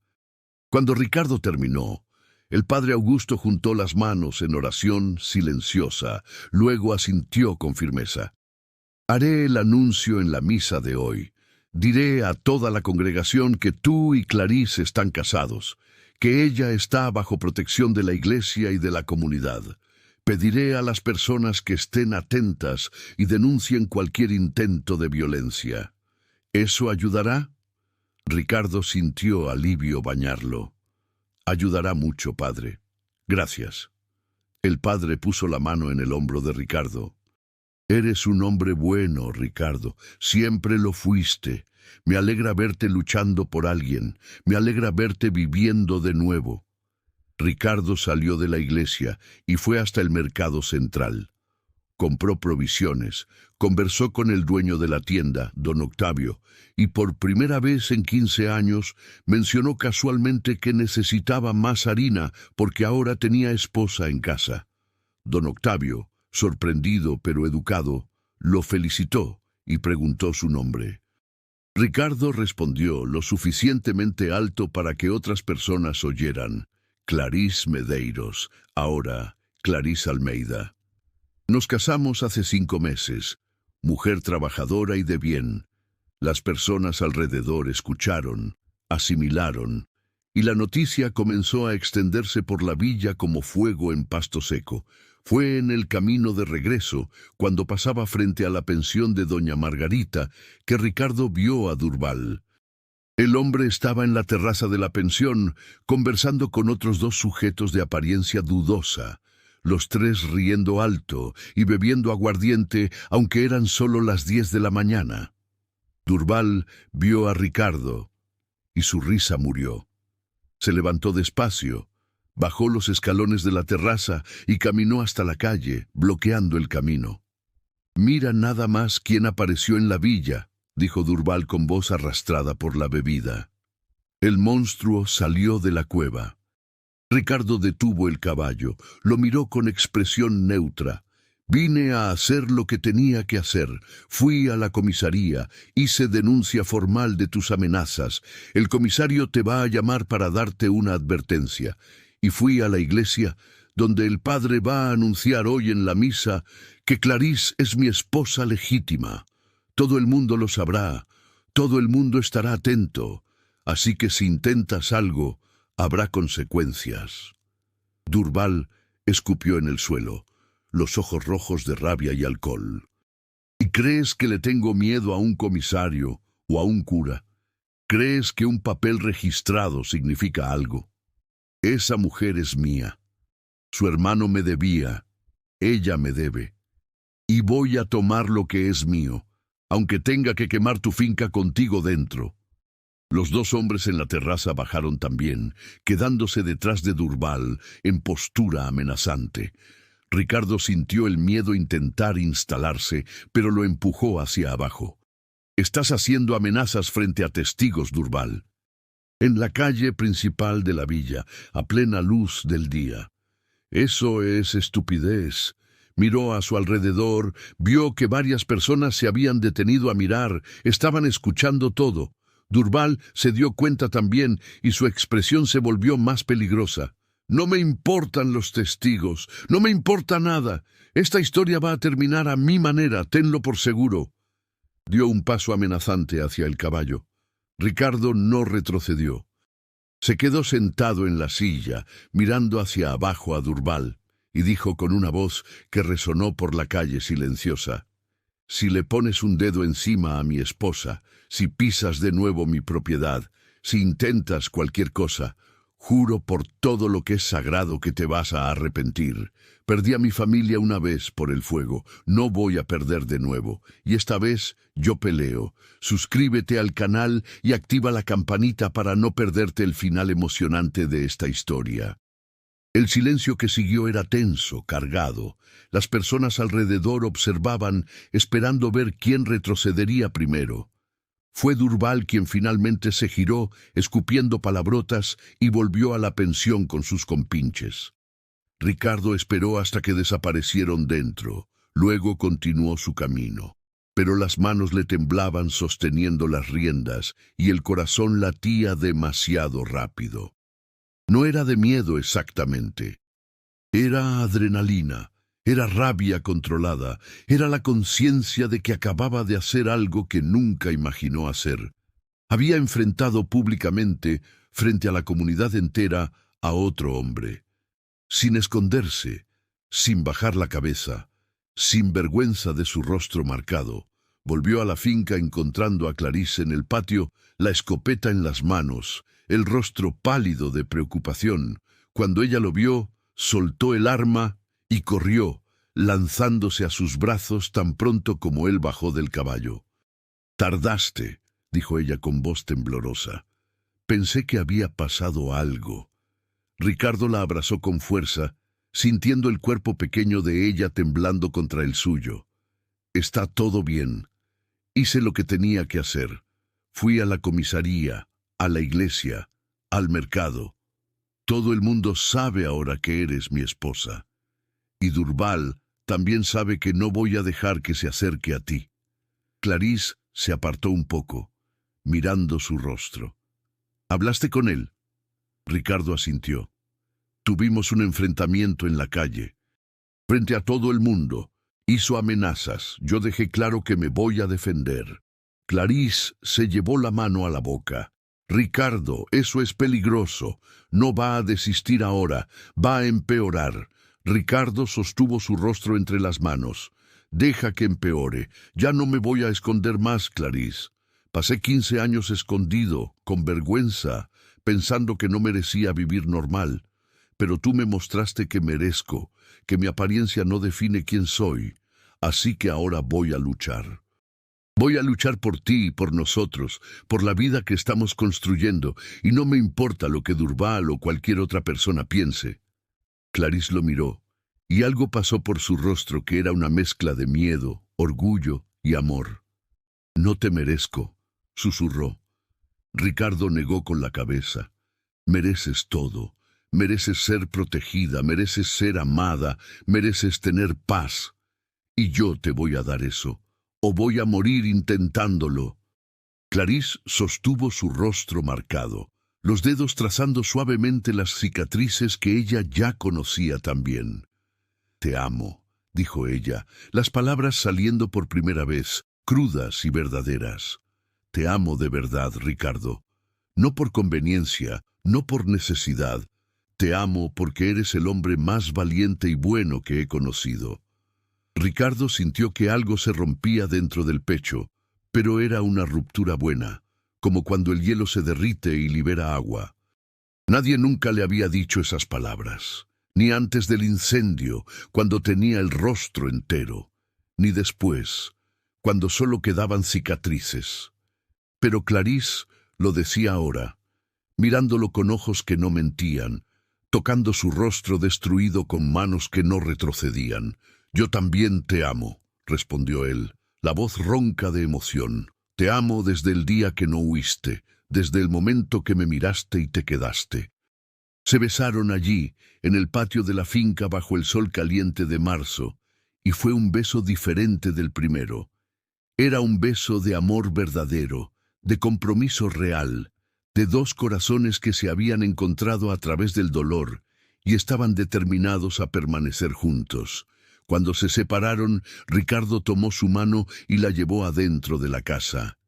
Cuando Ricardo terminó, el padre Augusto juntó las manos en oración silenciosa, luego asintió con firmeza. «Haré el anuncio en la misa de hoy. Diré a toda la congregación que tú y Clarice están casados, que ella está bajo protección de la iglesia y de la comunidad. Pediré a las personas que estén atentas y denuncien cualquier intento de violencia. ¿Eso ayudará?» Ricardo sintió alivio bañarlo. «Ayudará mucho, padre. Gracias». El padre puso la mano en el hombro de Ricardo. «Eres un hombre bueno, Ricardo. Siempre lo fuiste. Me alegra verte luchando por alguien. Me alegra verte viviendo de nuevo». Ricardo salió de la iglesia y fue hasta el mercado central. Compró provisiones, conversó con el dueño de la tienda, don Octavio, y por primera vez en 15 años mencionó casualmente que necesitaba más harina porque ahora tenía esposa en casa. Don Octavio, sorprendido pero educado, lo felicitó y preguntó su nombre. Ricardo respondió lo suficientemente alto para que otras personas oyeran. Clarice Medeiros, ahora Clarice Almeida. Nos casamos hace 5 meses, mujer trabajadora y de bien. Las personas alrededor escucharon, asimilaron, y la noticia comenzó a extenderse por la villa como fuego en pasto seco. Fue en el camino de regreso, cuando pasaba frente a la pensión de doña Margarita, que Ricardo vio a Durval. El hombre estaba en la terraza de la pensión, conversando con otros 2 sujetos de apariencia dudosa, los 3 riendo alto y bebiendo aguardiente, aunque eran solo las 10 de la mañana. Durval vio a Ricardo y su risa murió. Se levantó despacio, bajó los escalones de la terraza y caminó hasta la calle, bloqueando el camino. «Mira nada más quién apareció en la villa», dijo Durval con voz arrastrada por la bebida. El monstruo salió de la cueva. Ricardo detuvo el caballo, lo miró con expresión neutra. «Vine a hacer lo que tenía que hacer. Fui a la comisaría, hice denuncia formal de tus amenazas. El comisario te va a llamar para darte una advertencia. Y fui a la iglesia, donde el padre va a anunciar hoy en la misa que Clarisse es mi esposa legítima. Todo el mundo lo sabrá, todo el mundo estará atento. Así que si intentas algo, habrá consecuencias». Durval escupió en el suelo, los ojos rojos de rabia y alcohol. «¿Y crees que le tengo miedo a un comisario o a un cura? ¿Crees que un papel registrado significa algo? Esa mujer es mía. Su hermano me debía, ella me debe. Y voy a tomar lo que es mío, aunque tenga que quemar tu finca contigo dentro». Los dos hombres en la terraza bajaron también, quedándose detrás de Durval en postura amenazante. Ricardo sintió el miedo intentar instalarse, pero lo empujó hacia abajo. «Estás haciendo amenazas frente a testigos, Durval». En la calle principal de la villa, a plena luz del día. «Eso es estupidez». Miró a su alrededor, vio que varias personas se habían detenido a mirar, estaban escuchando todo. Durval se dio cuenta también y su expresión se volvió más peligrosa. «No me importan los testigos, no me importa nada. Esta historia va a terminar a mi manera, tenlo por seguro». Dio un paso amenazante hacia el caballo. Ricardo no retrocedió. Se quedó sentado en la silla, mirando hacia abajo a Durval, y dijo con una voz que resonó por la calle silenciosa: «Si le pones un dedo encima a mi esposa, si pisas de nuevo mi propiedad, si intentas cualquier cosa, juro por todo lo que es sagrado que te vas a arrepentir. Perdí a mi familia una vez por el fuego, no voy a perder de nuevo, y esta vez yo peleo. Suscríbete al canal y activa la campanita para no perderte el final emocionante de esta historia». El silencio que siguió era tenso, cargado. Las personas alrededor observaban, esperando ver quién retrocedería primero. Fue Durval quien finalmente se giró, escupiendo palabrotas, y volvió a la pensión con sus compinches. Ricardo esperó hasta que desaparecieron dentro. Luego continuó su camino. Pero las manos le temblaban sosteniendo las riendas, y el corazón latía demasiado rápido. No era de miedo exactamente. Era adrenalina, era rabia controlada, era la conciencia de que acababa de hacer algo que nunca imaginó hacer. Había enfrentado públicamente, frente a la comunidad entera, a otro hombre. Sin esconderse, sin bajar la cabeza, sin vergüenza de su rostro marcado, volvió a la finca encontrando a Clarisse en el patio, la escopeta en las manos, el rostro pálido de preocupación. Cuando ella lo vio, soltó el arma y corrió, lanzándose a sus brazos tan pronto como él bajó del caballo. «Tardaste», dijo ella con voz temblorosa. «Pensé que había pasado algo». Ricardo la abrazó con fuerza, sintiendo el cuerpo pequeño de ella temblando contra el suyo. «Está todo bien. Hice lo que tenía que hacer. Fui a la comisaría, a la iglesia, al mercado. Todo el mundo sabe ahora que eres mi esposa. Y Durval también sabe que no voy a dejar que se acerque a ti». Clarisse se apartó un poco, mirando su rostro. «¿Hablaste con él?» Ricardo asintió. «Tuvimos un enfrentamiento en la calle. Frente a todo el mundo. Hizo amenazas. Yo dejé claro que me voy a defender». Clarisse se llevó la mano a la boca. «Ricardo, eso es peligroso. No va a desistir ahora. Va a empeorar». Ricardo sostuvo su rostro entre las manos. «Deja que empeore. Ya no me voy a esconder más, Clarisse. Pasé 15 años escondido, con vergüenza, pensando que no merecía vivir normal. Pero tú me mostraste que merezco, que mi apariencia no define quién soy. Así que ahora voy a luchar». Voy a luchar por ti y por nosotros, por la vida que estamos construyendo, y no me importa lo que Durval o cualquier otra persona piense. Clarisse lo miró, y algo pasó por su rostro que era una mezcla de miedo, orgullo y amor. «No te merezco», susurró. Ricardo negó con la cabeza. «Mereces todo. Mereces ser protegida, mereces ser amada, mereces tener paz. Y yo te voy a dar eso, o voy a morir intentándolo». Clarisse sostuvo su rostro marcado, los dedos trazando suavemente las cicatrices que ella ya conocía también. «Te amo», dijo ella, las palabras saliendo por primera vez, crudas y verdaderas. «Te amo de verdad, Ricardo. No por conveniencia, no por necesidad. Te amo porque eres el hombre más valiente y bueno que he conocido». Ricardo sintió que algo se rompía dentro del pecho, pero era una ruptura buena, como cuando el hielo se derrite y libera agua. Nadie nunca le había dicho esas palabras, ni antes del incendio, cuando tenía el rostro entero, ni después, cuando solo quedaban cicatrices. Pero Clarisse lo decía ahora, mirándolo con ojos que no mentían, tocando su rostro destruido con manos que no retrocedían. «Yo también te amo», respondió él, la voz ronca de emoción. «Te amo desde el día que no huiste, desde el momento que me miraste y te quedaste». Se besaron allí, en el patio de la finca bajo el sol caliente de marzo, y fue un beso diferente del primero. Era un beso de amor verdadero, de compromiso real, de dos corazones que se habían encontrado a través del dolor y estaban determinados a permanecer juntos. Cuando se separaron, Ricardo tomó su mano y la llevó adentro de la casa.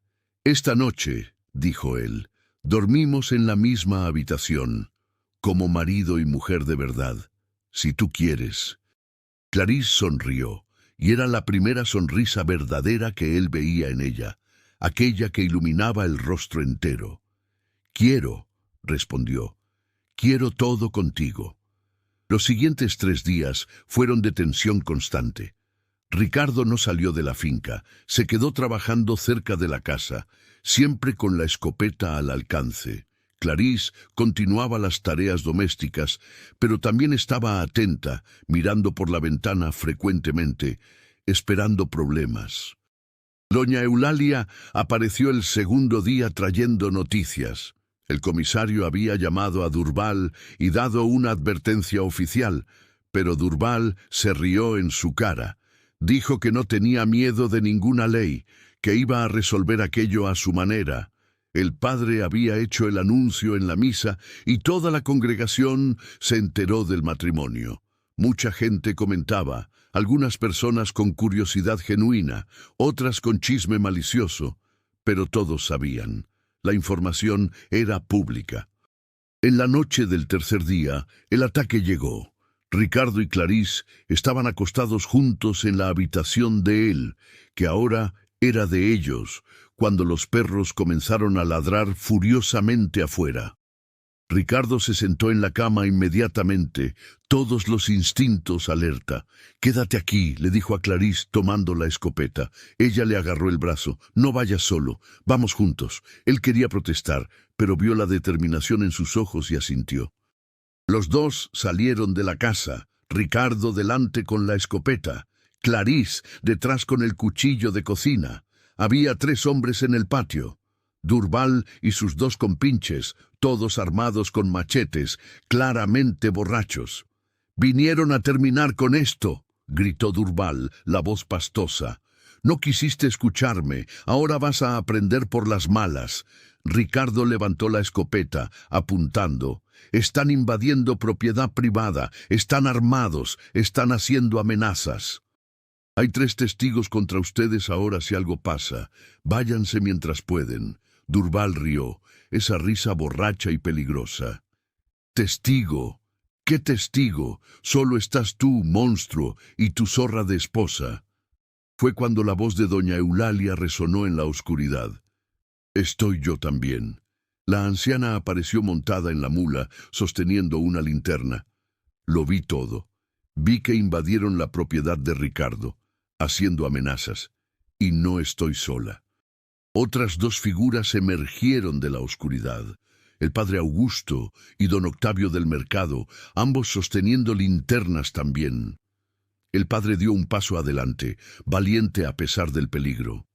«Esta noche», dijo él, «dormimos en la misma habitación, como marido y mujer de verdad, si tú quieres». Clarisse sonrió, y era la primera sonrisa verdadera que él veía en ella, aquella que iluminaba el rostro entero. «Quiero», respondió, «quiero todo contigo». Los siguientes 3 días fueron de tensión constante. Ricardo no salió de la finca, se quedó trabajando cerca de la casa, siempre con la escopeta al alcance. Clarisse continuaba las tareas domésticas, pero también estaba atenta, mirando por la ventana frecuentemente, esperando problemas. Doña Eulalia apareció el segundo día trayendo noticias. El comisario había llamado a Durval y dado una advertencia oficial, pero Durval se rió en su cara. Dijo que no tenía miedo de ninguna ley, que iba a resolver aquello a su manera. El padre había hecho el anuncio en la misa y toda la congregación se enteró del matrimonio. Mucha gente comentaba, algunas personas con curiosidad genuina, otras con chisme malicioso, pero todos sabían. La información era pública. En la noche del tercer día, el ataque llegó. Ricardo y Clarisse estaban acostados juntos en la habitación de él, que ahora era de ellos, cuando los perros comenzaron a ladrar furiosamente afuera. Ricardo se sentó en la cama inmediatamente, todos los instintos alerta. «Quédate aquí», le dijo a Clarisse tomando la escopeta. Ella le agarró el brazo. «No vayas solo, vamos juntos». Él quería protestar, pero vio la determinación en sus ojos y asintió. Los dos salieron de la casa, Ricardo delante con la escopeta, Clarisse detrás con el cuchillo de cocina. Había 3 hombres en el patio. Durval y sus 2 compinches, todos armados con machetes, claramente borrachos. «Vinieron a terminar con esto», gritó Durval, la voz pastosa. «No quisiste escucharme, ahora vas a aprender por las malas». Ricardo levantó la escopeta, apuntando. «Están invadiendo propiedad privada, están armados, están haciendo amenazas. Hay 3 testigos contra ustedes ahora si algo pasa. Váyanse mientras pueden». Durval rió, esa risa borracha y peligrosa. «¿Testigo? ¿Qué testigo? Solo estás tú, monstruo, y tu zorra de esposa». Fue cuando la voz de doña Eulalia resonó en la oscuridad. «Estoy yo también». La anciana apareció montada en la mula, sosteniendo una linterna. Lo vi todo. Vi que invadieron la propiedad de Ricardo, haciendo amenazas. y no estoy sola. Otras dos figuras emergieron de la oscuridad. El padre Augusto y don Octavio del Mercado, ambos sosteniendo linternas también. El padre dio un paso adelante, valiente a pesar del peligro.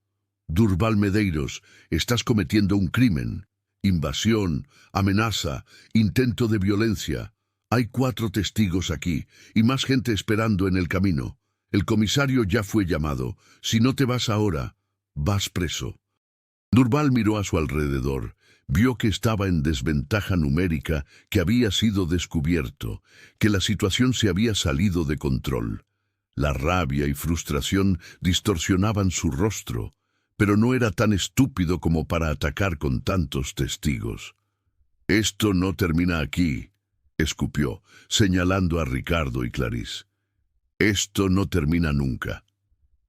Durval Medeiros, estás cometiendo un crimen. Invasión, amenaza, intento de violencia. Hay 4 testigos aquí y más gente esperando en el camino. El comisario ya fue llamado. Si no te vas ahora, vas preso. Durval miró a su alrededor. Vio que estaba en desventaja numérica, que había sido descubierto, que la situación se había salido de control. La rabia y frustración distorsionaban su rostro, pero no era tan estúpido como para atacar con tantos testigos. «Esto no termina aquí», escupió, señalando a Ricardo y Clarís. «Esto no termina nunca».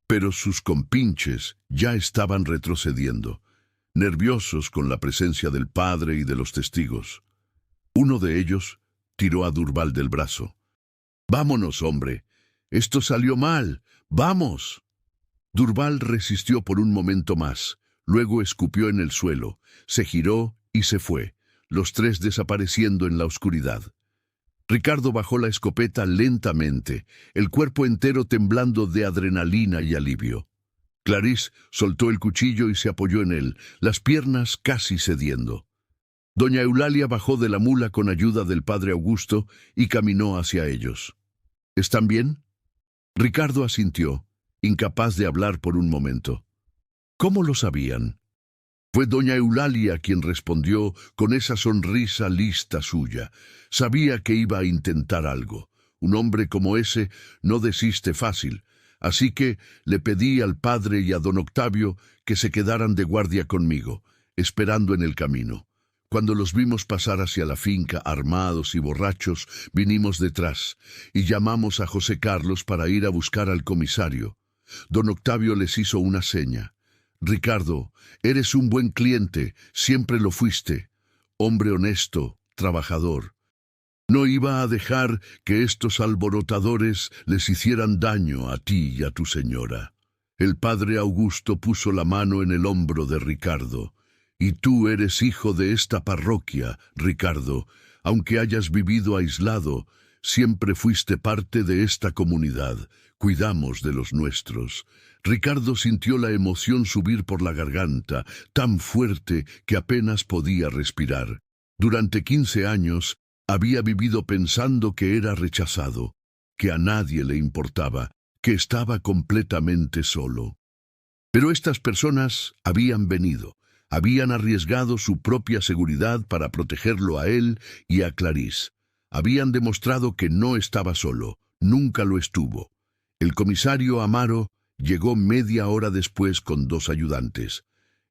Pero sus compinches ya estaban retrocediendo, nerviosos con la presencia del padre y de los testigos. Uno de ellos tiró a Durval del brazo. «Vámonos, hombre. Esto salió mal. ¡Vamos!». Durval resistió por un momento más, luego escupió en el suelo, se giró y se fue, los 3 desapareciendo en la oscuridad. Ricardo bajó la escopeta lentamente, el cuerpo entero temblando de adrenalina y alivio. Clarís soltó el cuchillo y se apoyó en él, las piernas casi cediendo. Doña Eulalia bajó de la mula con ayuda del padre Augusto y caminó hacia ellos. «¿Están bien?». Ricardo asintió, incapaz de hablar por un momento. «¿Cómo lo sabían?». Fue doña Eulalia quien respondió con esa sonrisa lista suya. Sabía que iba a intentar algo. Un hombre como ese no desiste fácil. Así que le pedí al padre y a don Octavio que se quedaran de guardia conmigo, esperando en el camino. Cuando los vimos pasar hacia la finca armados y borrachos, vinimos detrás y llamamos a José Carlos para ir a buscar al comisario. Don Octavio les hizo una seña. «Ricardo, eres un buen cliente, siempre lo fuiste. Hombre honesto, trabajador. No iba a dejar que estos alborotadores les hicieran daño a ti y a tu señora». El padre Augusto puso la mano en el hombro de Ricardo. «Y tú eres hijo de esta parroquia, Ricardo. Aunque hayas vivido aislado, siempre fuiste parte de esta comunidad. Cuidamos de los nuestros». Ricardo sintió la emoción subir por la garganta, tan fuerte que apenas podía respirar. Durante 15 años había vivido pensando que era rechazado, que a nadie le importaba, que estaba completamente solo. Pero estas personas habían venido, habían arriesgado su propia seguridad para protegerlo a él y a Clarís. Habían demostrado que no estaba solo, nunca lo estuvo. El comisario Amaro llegó media hora después con 2 ayudantes.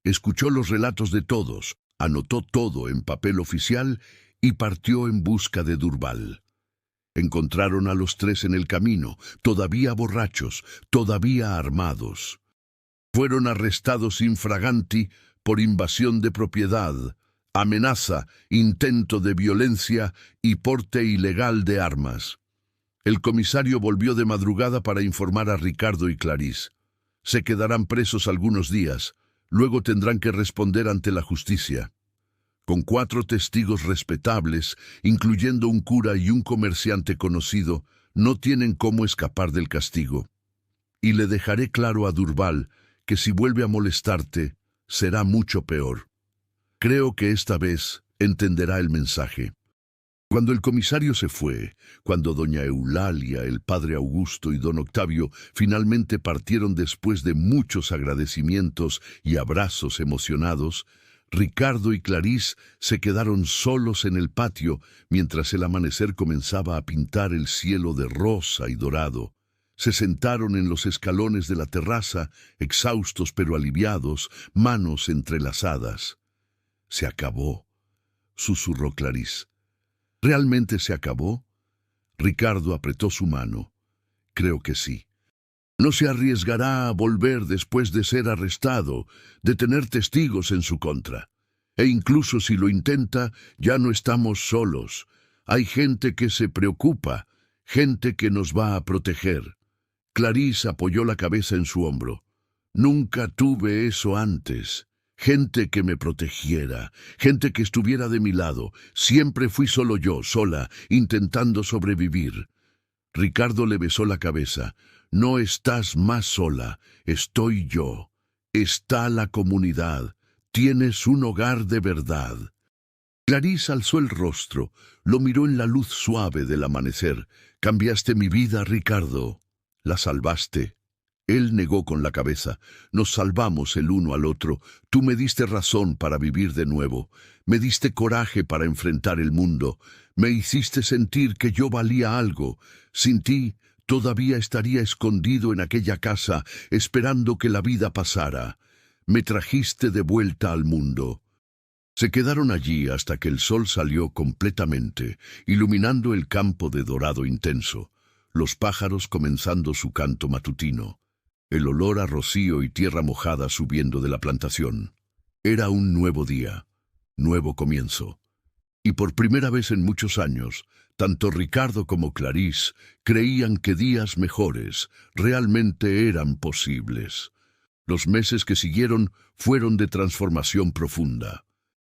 Escuchó los relatos de todos, anotó todo en papel oficial y partió en busca de Durval. Encontraron a los 3 en el camino, todavía borrachos, todavía armados. Fueron arrestados infraganti por invasión de propiedad, amenaza, intento de violencia y porte ilegal de armas. El comisario volvió de madrugada para informar a Ricardo y Clarís. Se quedarán presos algunos días, luego tendrán que responder ante la justicia. Con 4 testigos respetables, incluyendo un cura y un comerciante conocido, no tienen cómo escapar del castigo. Y le dejaré claro a Durval que si vuelve a molestarte, será mucho peor. Creo que esta vez entenderá el mensaje. Cuando el comisario se fue, cuando doña Eulalia, el padre Augusto y don Octavio finalmente partieron después de muchos agradecimientos y abrazos emocionados, Ricardo y Clarís se quedaron solos en el patio mientras el amanecer comenzaba a pintar el cielo de rosa y dorado. Se sentaron en los escalones de la terraza, exhaustos pero aliviados, manos entrelazadas. «Se acabó», susurró Clarís. «¿Realmente se acabó?». Ricardo apretó su mano. «Creo que sí. No se arriesgará a volver después de ser arrestado, de tener testigos en su contra. E incluso si lo intenta, ya no estamos solos. Hay gente que se preocupa, gente que nos va a proteger». Clarís apoyó la cabeza en su hombro. Nunca tuve eso antes. Gente que me protegiera, gente que estuviera de mi lado. Siempre fui solo yo, sola, intentando sobrevivir. Ricardo le besó la cabeza. No estás más sola, estoy yo. Está la comunidad. Tienes un hogar de verdad. Clarice alzó el rostro, lo miró en la luz suave del amanecer. Cambiaste mi vida, Ricardo. La salvaste. Él negó con la cabeza. Nos salvamos el uno al otro. Tú me diste razón para vivir de nuevo. Me diste coraje para enfrentar el mundo. Me hiciste sentir que yo valía algo. Sin ti, todavía estaría escondido en aquella casa, esperando que la vida pasara. Me trajiste de vuelta al mundo. Se quedaron allí hasta que el sol salió completamente, iluminando el campo de dorado intenso, los pájaros comenzando su canto matutino, el olor a rocío y tierra mojada subiendo de la plantación. Era un nuevo día, nuevo comienzo. Y por primera vez en muchos años, tanto Ricardo como Clarice creían que días mejores realmente eran posibles. Los meses que siguieron fueron de transformación profunda.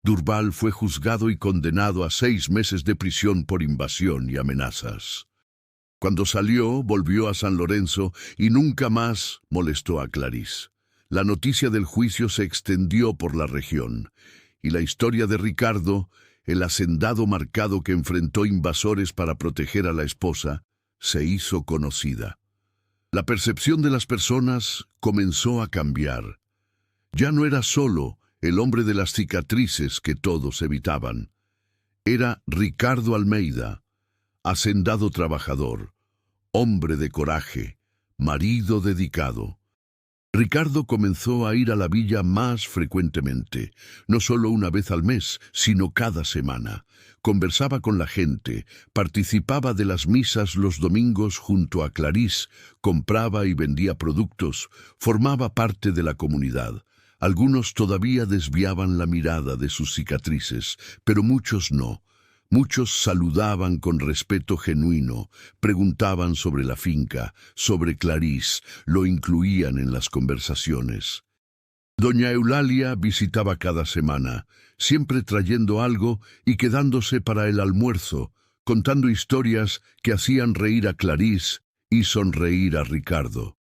Durval fue juzgado y condenado a 6 meses de prisión por invasión y amenazas. Cuando salió, volvió a San Lorenzo y nunca más molestó a Clarice. La noticia del juicio se extendió por la región, y la historia de Ricardo, el hacendado marcado que enfrentó invasores para proteger a la esposa, se hizo conocida. La percepción de las personas comenzó a cambiar. Ya no era solo el hombre de las cicatrices que todos evitaban. Era Ricardo Almeida, hacendado trabajador, hombre de coraje, marido dedicado. Ricardo comenzó a ir a la villa más frecuentemente, no solo una vez al mes, sino cada semana. Conversaba con la gente, participaba de las misas los domingos junto a Clarice, compraba y vendía productos, formaba parte de la comunidad. Algunos todavía desviaban la mirada de sus cicatrices, pero muchos no. Muchos saludaban con respeto genuino, preguntaban sobre la finca, sobre Clarice, lo incluían en las conversaciones. Doña Eulalia visitaba cada semana, siempre trayendo algo y quedándose para el almuerzo, contando historias que hacían reír a Clarice y sonreír a Ricardo.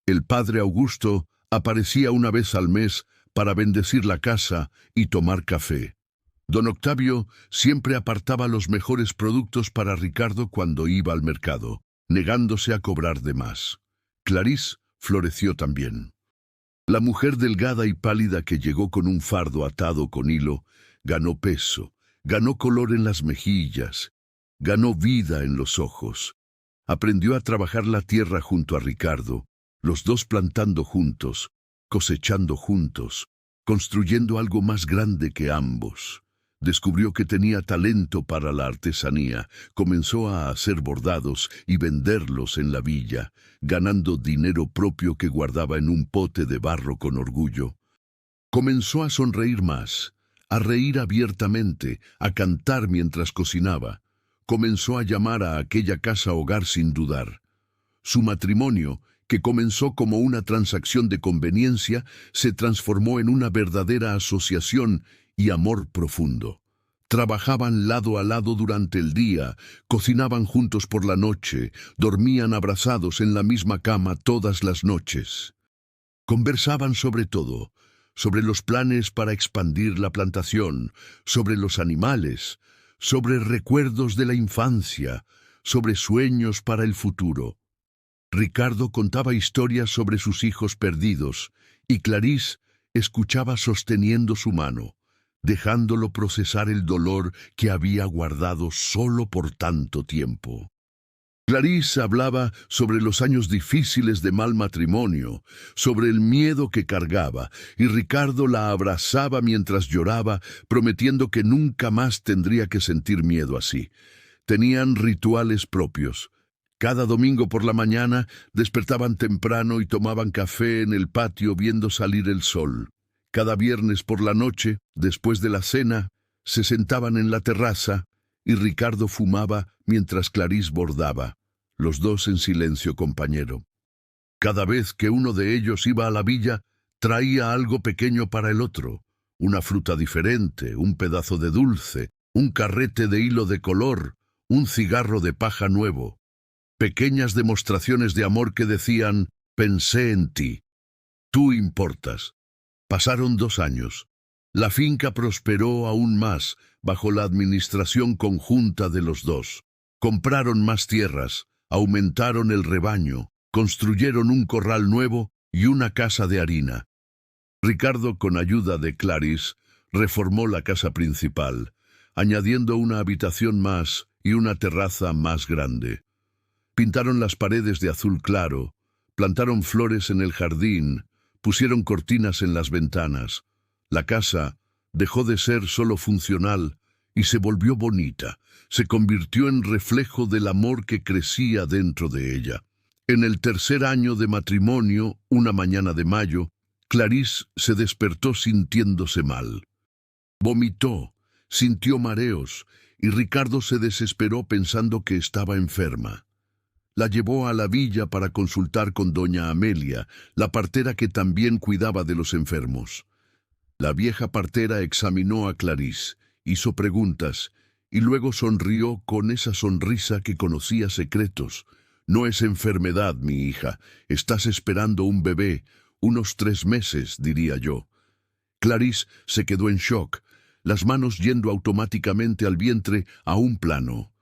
El padre Augusto aparecía una vez al mes para bendecir la casa y tomar café. Don Octavio siempre apartaba los mejores productos para Ricardo cuando iba al mercado, negándose a cobrar de más. Clarice floreció también. La mujer delgada y pálida que llegó con un fardo atado con hilo, ganó peso, ganó color en las mejillas, ganó vida en los ojos. Aprendió a trabajar la tierra junto a Ricardo, los dos plantando juntos, cosechando juntos, construyendo algo más grande que ambos. Descubrió que tenía talento para la artesanía, comenzó a hacer bordados y venderlos en la villa, ganando dinero propio que guardaba en un pote de barro con orgullo. Comenzó a sonreír más, a reír abiertamente, a cantar mientras cocinaba. Comenzó a llamar a aquella casa hogar sin dudar. Su matrimonio, que comenzó como una transacción de conveniencia, se transformó en una verdadera asociación y amor profundo. Trabajaban lado a lado durante el día, cocinaban juntos por la noche, dormían abrazados en la misma cama todas las noches. Conversaban sobre todo, sobre los planes para expandir la plantación, sobre los animales, sobre recuerdos de la infancia, sobre sueños para el futuro. Ricardo contaba historias sobre sus hijos perdidos, y Clarice escuchaba sosteniendo su mano, dejándolo procesar el dolor que había guardado solo por tanto tiempo. Clarice hablaba sobre los años difíciles de mal matrimonio, sobre el miedo que cargaba, y Ricardo la abrazaba mientras lloraba, prometiendo que nunca más tendría que sentir miedo así. Tenían rituales propios. Cada domingo por la mañana despertaban temprano y tomaban café en el patio viendo salir el sol. Cada viernes por la noche, después de la cena, se sentaban en la terraza y Ricardo fumaba mientras Clarice bordaba, los dos en silencio compañero. Cada vez que uno de ellos iba a la villa, traía algo pequeño para el otro, una fruta diferente, un pedazo de dulce, un carrete de hilo de color, un cigarro de paja nuevo. Pequeñas demostraciones de amor que decían, pensé en ti, tú importas. Pasaron 2 años. La finca prosperó aún más bajo la administración conjunta de los dos. Compraron más tierras, aumentaron el rebaño, construyeron un corral nuevo y una casa de harina. Ricardo, con ayuda de Clarice, reformó la casa principal, añadiendo una habitación más y una terraza más grande. Pintaron las paredes de azul claro, plantaron flores en el jardín, pusieron cortinas en las ventanas. La casa dejó de ser solo funcional y se volvió bonita, se convirtió en reflejo del amor que crecía dentro de ella. En el 3er año de matrimonio, una mañana de mayo, Clarice se despertó sintiéndose mal. Vomitó, sintió mareos, y Ricardo se desesperó pensando que estaba enferma. La llevó a la villa para consultar con doña Amelia, la partera que también cuidaba de los enfermos. La vieja partera examinó a Clarice, hizo preguntas, y luego sonrió con esa sonrisa que conocía secretos. No es enfermedad, mi hija, estás esperando un bebé, unos 3 meses, diría yo. Clarice se quedó en shock, las manos yendo automáticamente al vientre a un plano.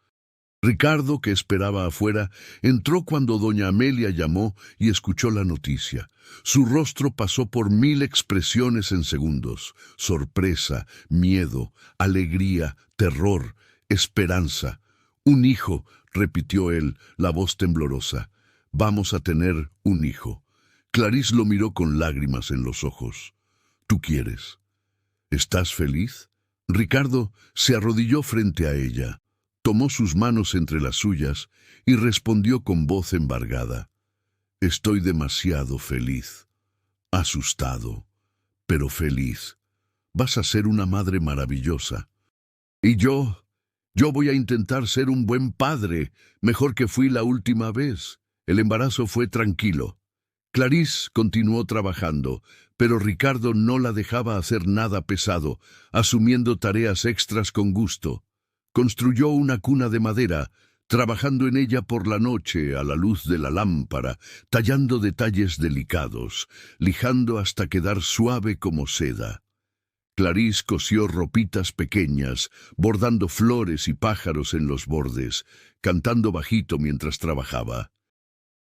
Ricardo, que esperaba afuera, entró cuando doña Amelia llamó y escuchó la noticia. Su rostro pasó por 1000 expresiones en segundos: sorpresa, miedo, alegría, terror, esperanza. Un hijo, repitió él, la voz temblorosa. Vamos a tener un hijo. Clarice lo miró con lágrimas en los ojos. ¿Tú quieres? ¿Estás feliz? Ricardo se arrodilló frente a ella. Tomó sus manos entre las suyas y respondió con voz embargada. Estoy demasiado feliz. Asustado, pero feliz. Vas a ser una madre maravillosa. Y yo voy a intentar ser un buen padre, mejor que fui la última vez. El embarazo fue tranquilo. Clarice continuó trabajando, pero Ricardo no la dejaba hacer nada pesado, asumiendo tareas extras con gusto. Construyó una cuna de madera, trabajando en ella por la noche a la luz de la lámpara, tallando detalles delicados, lijando hasta quedar suave como seda. Clarice cosió ropitas pequeñas, bordando flores y pájaros en los bordes, cantando bajito mientras trabajaba.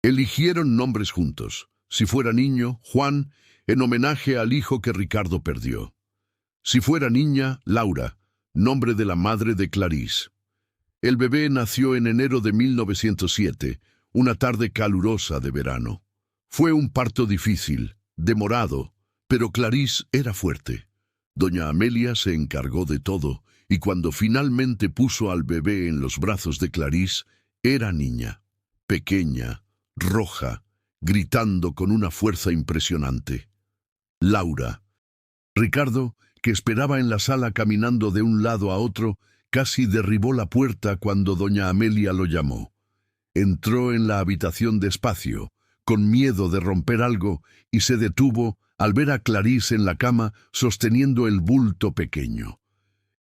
Eligieron nombres juntos. Si fuera niño, Juan, en homenaje al hijo que Ricardo perdió. Si fuera niña, Laura, nombre de la madre de Clarice. El bebé nació en enero de 1907, una tarde calurosa de verano. Fue un parto difícil, demorado, pero Clarice era fuerte. Doña Amelia se encargó de todo, y cuando finalmente puso al bebé en los brazos de Clarice, era niña, pequeña, roja, gritando con una fuerza impresionante. Laura. Ricardo, que esperaba en la sala caminando de un lado a otro, casi derribó la puerta cuando doña Amelia lo llamó. Entró en la habitación despacio, con miedo de romper algo, y se detuvo al ver a Clarice en la cama sosteniendo el bulto pequeño.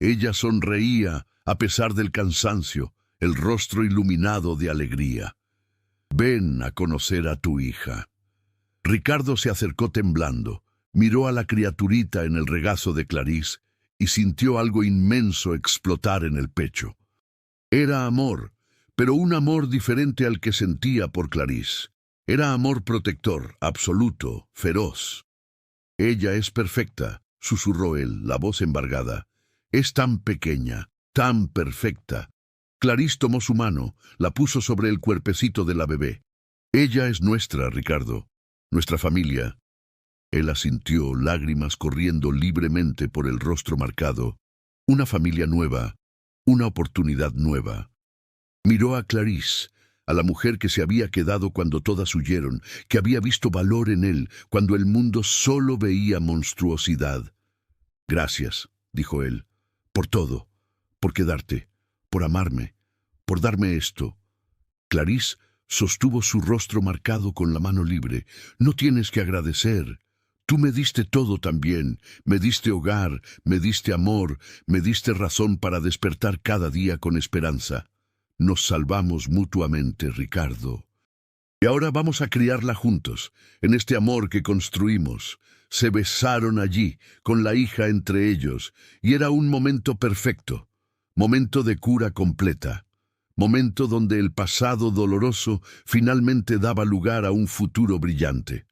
Ella sonreía a pesar del cansancio, el rostro iluminado de alegría. Ven a conocer a tu hija. Ricardo se acercó temblando. Miró a la criaturita en el regazo de Clarice y sintió algo inmenso explotar en el pecho. Era amor, pero un amor diferente al que sentía por Clarice. Era amor protector, absoluto, feroz. Ella es perfecta, susurró él, la voz embargada. Es tan pequeña, tan perfecta. Clarice tomó su mano, la puso sobre el cuerpecito de la bebé. Ella es nuestra, Ricardo, nuestra familia. Él asintió, lágrimas corriendo libremente por el rostro marcado. Una familia nueva, una oportunidad nueva. Miró a Clarice, a la mujer que se había quedado cuando todas huyeron, que había visto valor en él cuando el mundo solo veía monstruosidad. Gracias, dijo él, por todo, por quedarte, por amarme, por darme esto. Clarice Sostuvo su rostro marcado con la mano libre. No tienes que agradecer. Tú me diste todo también. Me diste hogar, me diste amor, me diste razón para despertar cada día con esperanza. Nos salvamos mutuamente, Ricardo. Y ahora vamos a criarla juntos, en este amor que construimos. Se besaron allí, con la hija entre ellos, y era un momento perfecto, momento de cura completa, momento donde el pasado doloroso finalmente daba lugar a un futuro brillante.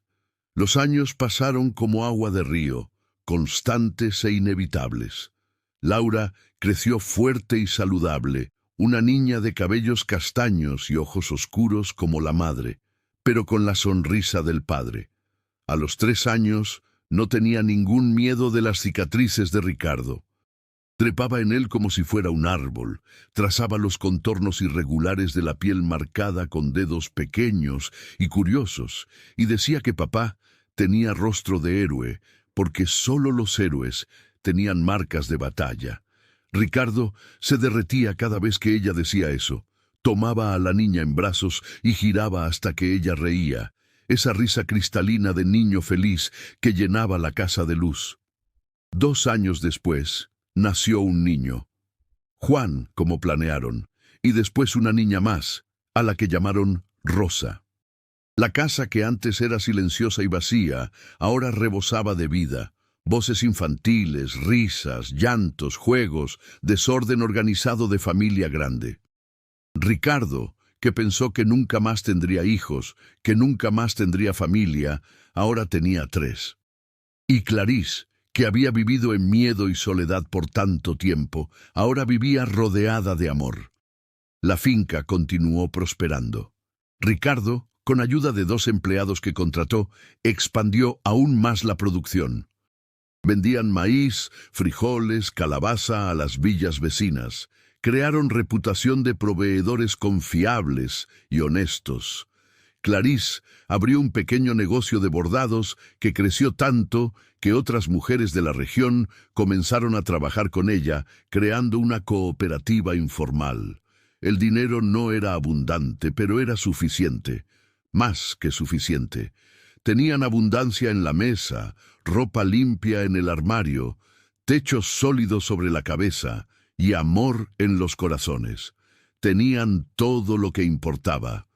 Los años pasaron como agua de río, constantes e inevitables. Laura creció fuerte y saludable, una niña de cabellos castaños y ojos oscuros como la madre, pero con la sonrisa del padre. A los 3 años no tenía ningún miedo de las cicatrices de Ricardo. Trepaba en él como si fuera un árbol, trazaba los contornos irregulares de la piel marcada con dedos pequeños y curiosos, y decía que papá tenía rostro de héroe, porque solo los héroes tenían marcas de batalla. Ricardo se derretía cada vez que ella decía eso. Tomaba a la niña en brazos y giraba hasta que ella reía, esa risa cristalina de niño feliz que llenaba la casa de luz. 2 años después, nació un niño, Juan, como planearon, y después una niña más, a la que llamaron Rosa. La casa que antes era silenciosa y vacía, ahora rebosaba de vida. Voces infantiles, risas, llantos, juegos, desorden organizado de familia grande. Ricardo, que pensó que nunca más tendría hijos, que nunca más tendría familia, ahora tenía 3. Y Clarís, que había vivido en miedo y soledad por tanto tiempo, ahora vivía rodeada de amor. La finca continuó prosperando. Ricardo, con ayuda de 2 empleados que contrató, expandió aún más la producción. Vendían maíz, frijoles, calabaza a las villas vecinas. Crearon reputación de proveedores confiables y honestos. Clarís abrió un pequeño negocio de bordados que creció tanto que otras mujeres de la región comenzaron a trabajar con ella, creando una cooperativa informal. El dinero no era abundante, pero era suficiente, más que suficiente. Tenían abundancia en la mesa, ropa limpia en el armario, techo sólido sobre la cabeza y amor en los corazones. Tenían todo lo que importaba.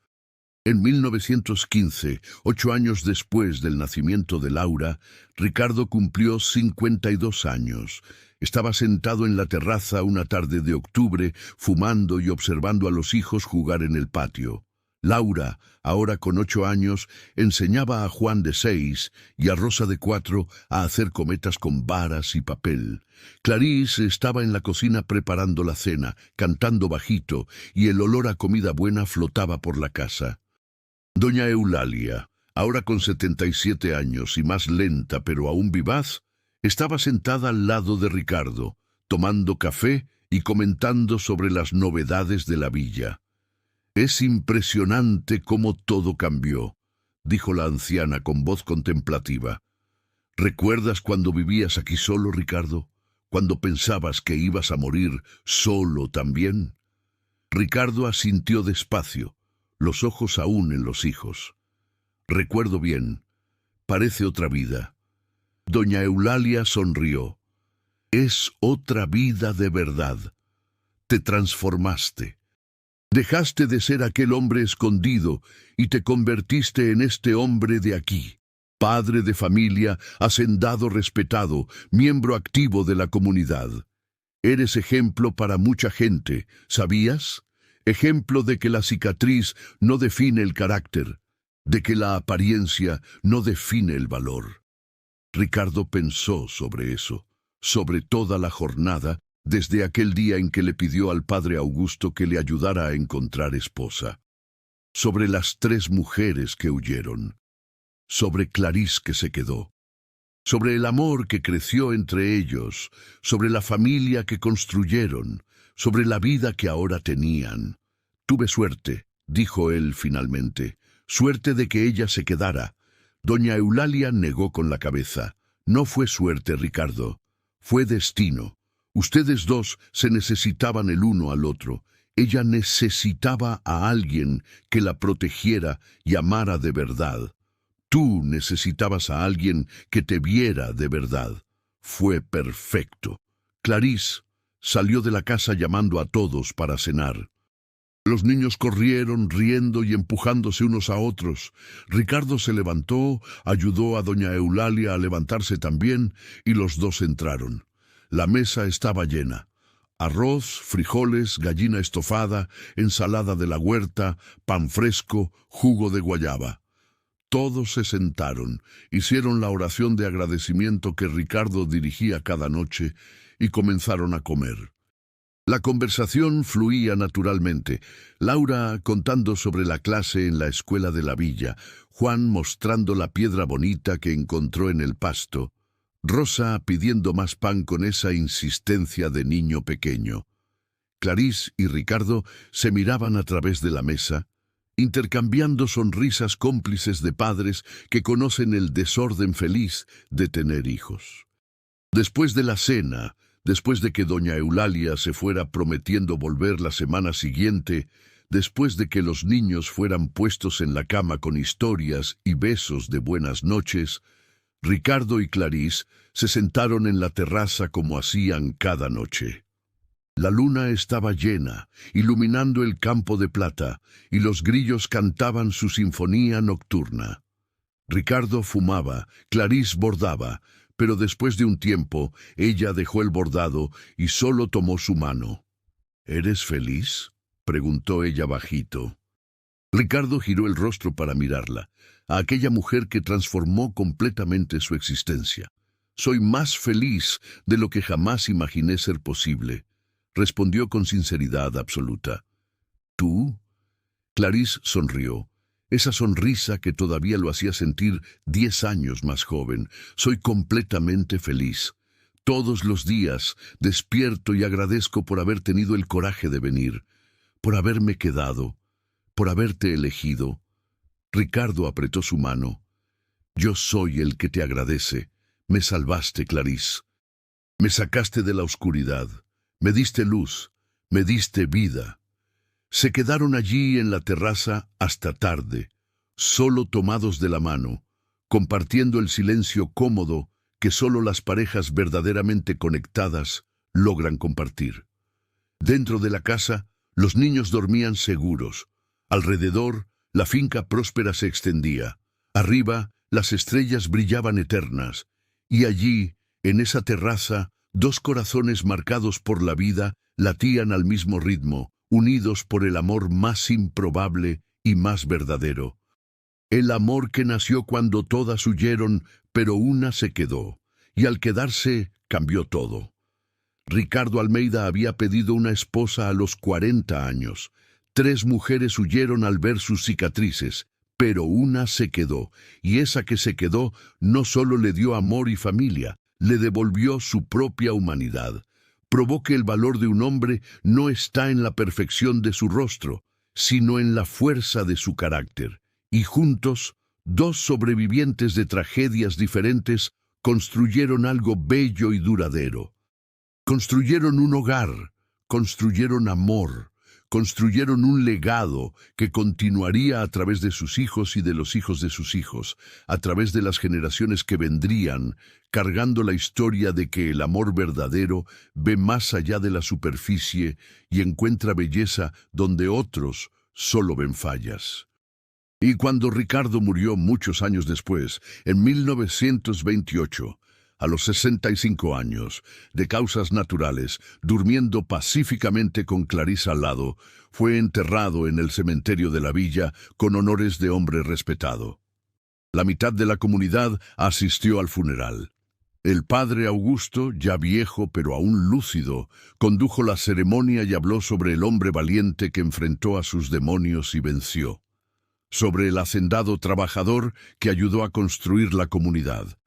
En 1915, 8 años después del nacimiento de Laura, Ricardo cumplió 52 años. Estaba sentado en la terraza una tarde de octubre, fumando y observando a los hijos jugar en el patio. Laura, ahora con 8 años, enseñaba a Juan de 6 y a Rosa de 4 a hacer cometas con varas y papel. Clarís estaba en la cocina preparando la cena, cantando bajito, y el olor a comida buena flotaba por la casa. Doña Eulalia, ahora con 77 años y más lenta pero aún vivaz, estaba sentada al lado de Ricardo, tomando café y comentando sobre las novedades de la villa. «Es impresionante cómo todo cambió», dijo la anciana con voz contemplativa. «¿Recuerdas cuando vivías aquí solo, Ricardo? ¿Cuando pensabas que ibas a morir solo también?» Ricardo asintió despacio, los ojos aún en los hijos. «Recuerdo bien. Parece otra vida». Doña Eulalia sonrió. «Es otra vida de verdad. Te transformaste. Dejaste de ser aquel hombre escondido y te convertiste en este hombre de aquí, padre de familia, hacendado respetado, miembro activo de la comunidad. Eres ejemplo para mucha gente, ¿sabías? Ejemplo de que la cicatriz no define el carácter, de que la apariencia no define el valor». Ricardo pensó sobre eso, sobre toda la jornada, desde aquel día en que le pidió al padre Augusto que le ayudara a encontrar esposa, sobre las 3 mujeres que huyeron, sobre Clarís que se quedó, sobre el amor que creció entre ellos, sobre la familia que construyeron, sobre la vida que ahora tenían. «Tuve suerte», dijo él finalmente, «suerte de que ella se quedara». Doña Eulalia negó con la cabeza. «No fue suerte, Ricardo, fue destino. Ustedes 2 se necesitaban el uno al otro. Ella necesitaba a alguien que la protegiera y amara de verdad. Tú necesitabas a alguien que te viera de verdad. Fue perfecto. Clarice salió de la casa llamando a todos para cenar. Los niños corrieron, riendo y empujándose unos a otros. Ricardo se levantó, ayudó a doña Eulalia a levantarse también, y los dos entraron. La mesa estaba llena. Arroz, frijoles, gallina estofada, ensalada de la huerta, pan fresco, jugo de guayaba. Todos se sentaron, hicieron la oración de agradecimiento que Ricardo dirigía cada noche y comenzaron a comer. La conversación fluía naturalmente, Laura contando sobre la clase en la escuela de la villa, Juan mostrando la piedra bonita que encontró en el pasto, Rosa pidiendo más pan con esa insistencia de niño pequeño. Clarice y Ricardo se miraban a través de la mesa, intercambiando sonrisas cómplices de padres que conocen el desorden feliz de tener hijos. Después de la cena, después de que doña Eulalia se fuera prometiendo volver la semana siguiente, después de que los niños fueran puestos en la cama con historias y besos de buenas noches, Ricardo y Clarice se sentaron en la terraza como hacían cada noche. La luna estaba llena, iluminando el campo de plata, y los grillos cantaban su sinfonía nocturna. Ricardo fumaba, Clarice bordaba, pero después de un tiempo ella dejó el bordado y solo tomó su mano. ¿Eres feliz?, preguntó ella bajito. Ricardo giró el rostro para mirarla, a aquella mujer que transformó completamente su existencia. «Soy más feliz de lo que jamás imaginé ser posible», respondió con sinceridad absoluta. ¿Tú? Clarice sonrió. Esa sonrisa que todavía lo hacía sentir 10 años más joven. «Soy completamente feliz. Todos los días despierto y agradezco por haber tenido el coraje de venir, por haberme quedado, por haberte elegido». Ricardo apretó su mano. «Yo soy el que te agradece. Me salvaste, Clarice. Me sacaste de la oscuridad. Me diste luz. Me diste vida». Se quedaron allí en la terraza hasta tarde, solo tomados de la mano, compartiendo el silencio cómodo que solo las parejas verdaderamente conectadas logran compartir. Dentro de la casa, los niños dormían seguros. Alrededor, la finca próspera se extendía. Arriba, las estrellas brillaban eternas. Y allí, en esa terraza, dos corazones marcados por la vida latían al mismo ritmo, unidos por el amor más improbable y más verdadero. El amor que nació cuando todas huyeron, pero una se quedó, y al quedarse cambió todo. Ricardo Almeida había pedido una esposa a los 40 años. 3 mujeres huyeron al ver sus cicatrices, pero una se quedó, y esa que se quedó no solo le dio amor y familia, le devolvió su propia humanidad. Probó que el valor de un hombre no está en la perfección de su rostro, sino en la fuerza de su carácter. Y juntos, 2 sobrevivientes de tragedias diferentes construyeron algo bello y duradero. Construyeron un hogar, construyeron amor, construyeron un legado que continuaría a través de sus hijos y de los hijos de sus hijos, a través de las generaciones que vendrían, cargando la historia de que el amor verdadero ve más allá de la superficie y encuentra belleza donde otros solo ven fallas. Y cuando Ricardo murió muchos años después, en 1928, a los 65 años, de causas naturales, durmiendo pacíficamente con Clarice al lado, fue enterrado en el cementerio de la villa con honores de hombre respetado. La mitad de la comunidad asistió al funeral. El padre Augusto, ya viejo pero aún lúcido, condujo la ceremonia y habló sobre el hombre valiente que enfrentó a sus demonios y venció, sobre el hacendado trabajador que ayudó a construir la comunidad,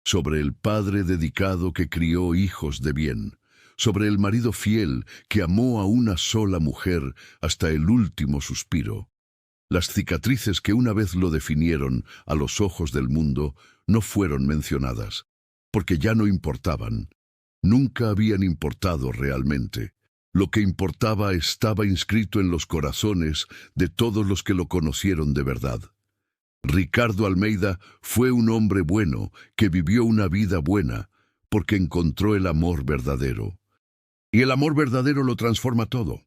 sobre el padre dedicado que crió hijos de bien, sobre el marido fiel que amó a una sola mujer hasta el último suspiro. Las cicatrices que una vez lo definieron a los ojos del mundo no fueron mencionadas, porque ya no importaban. Nunca habían importado realmente. Lo que importaba estaba inscrito en los corazones de todos los que lo conocieron de verdad. Ricardo Almeida fue un hombre bueno que vivió una vida buena porque encontró el amor verdadero. Y el amor verdadero lo transforma todo.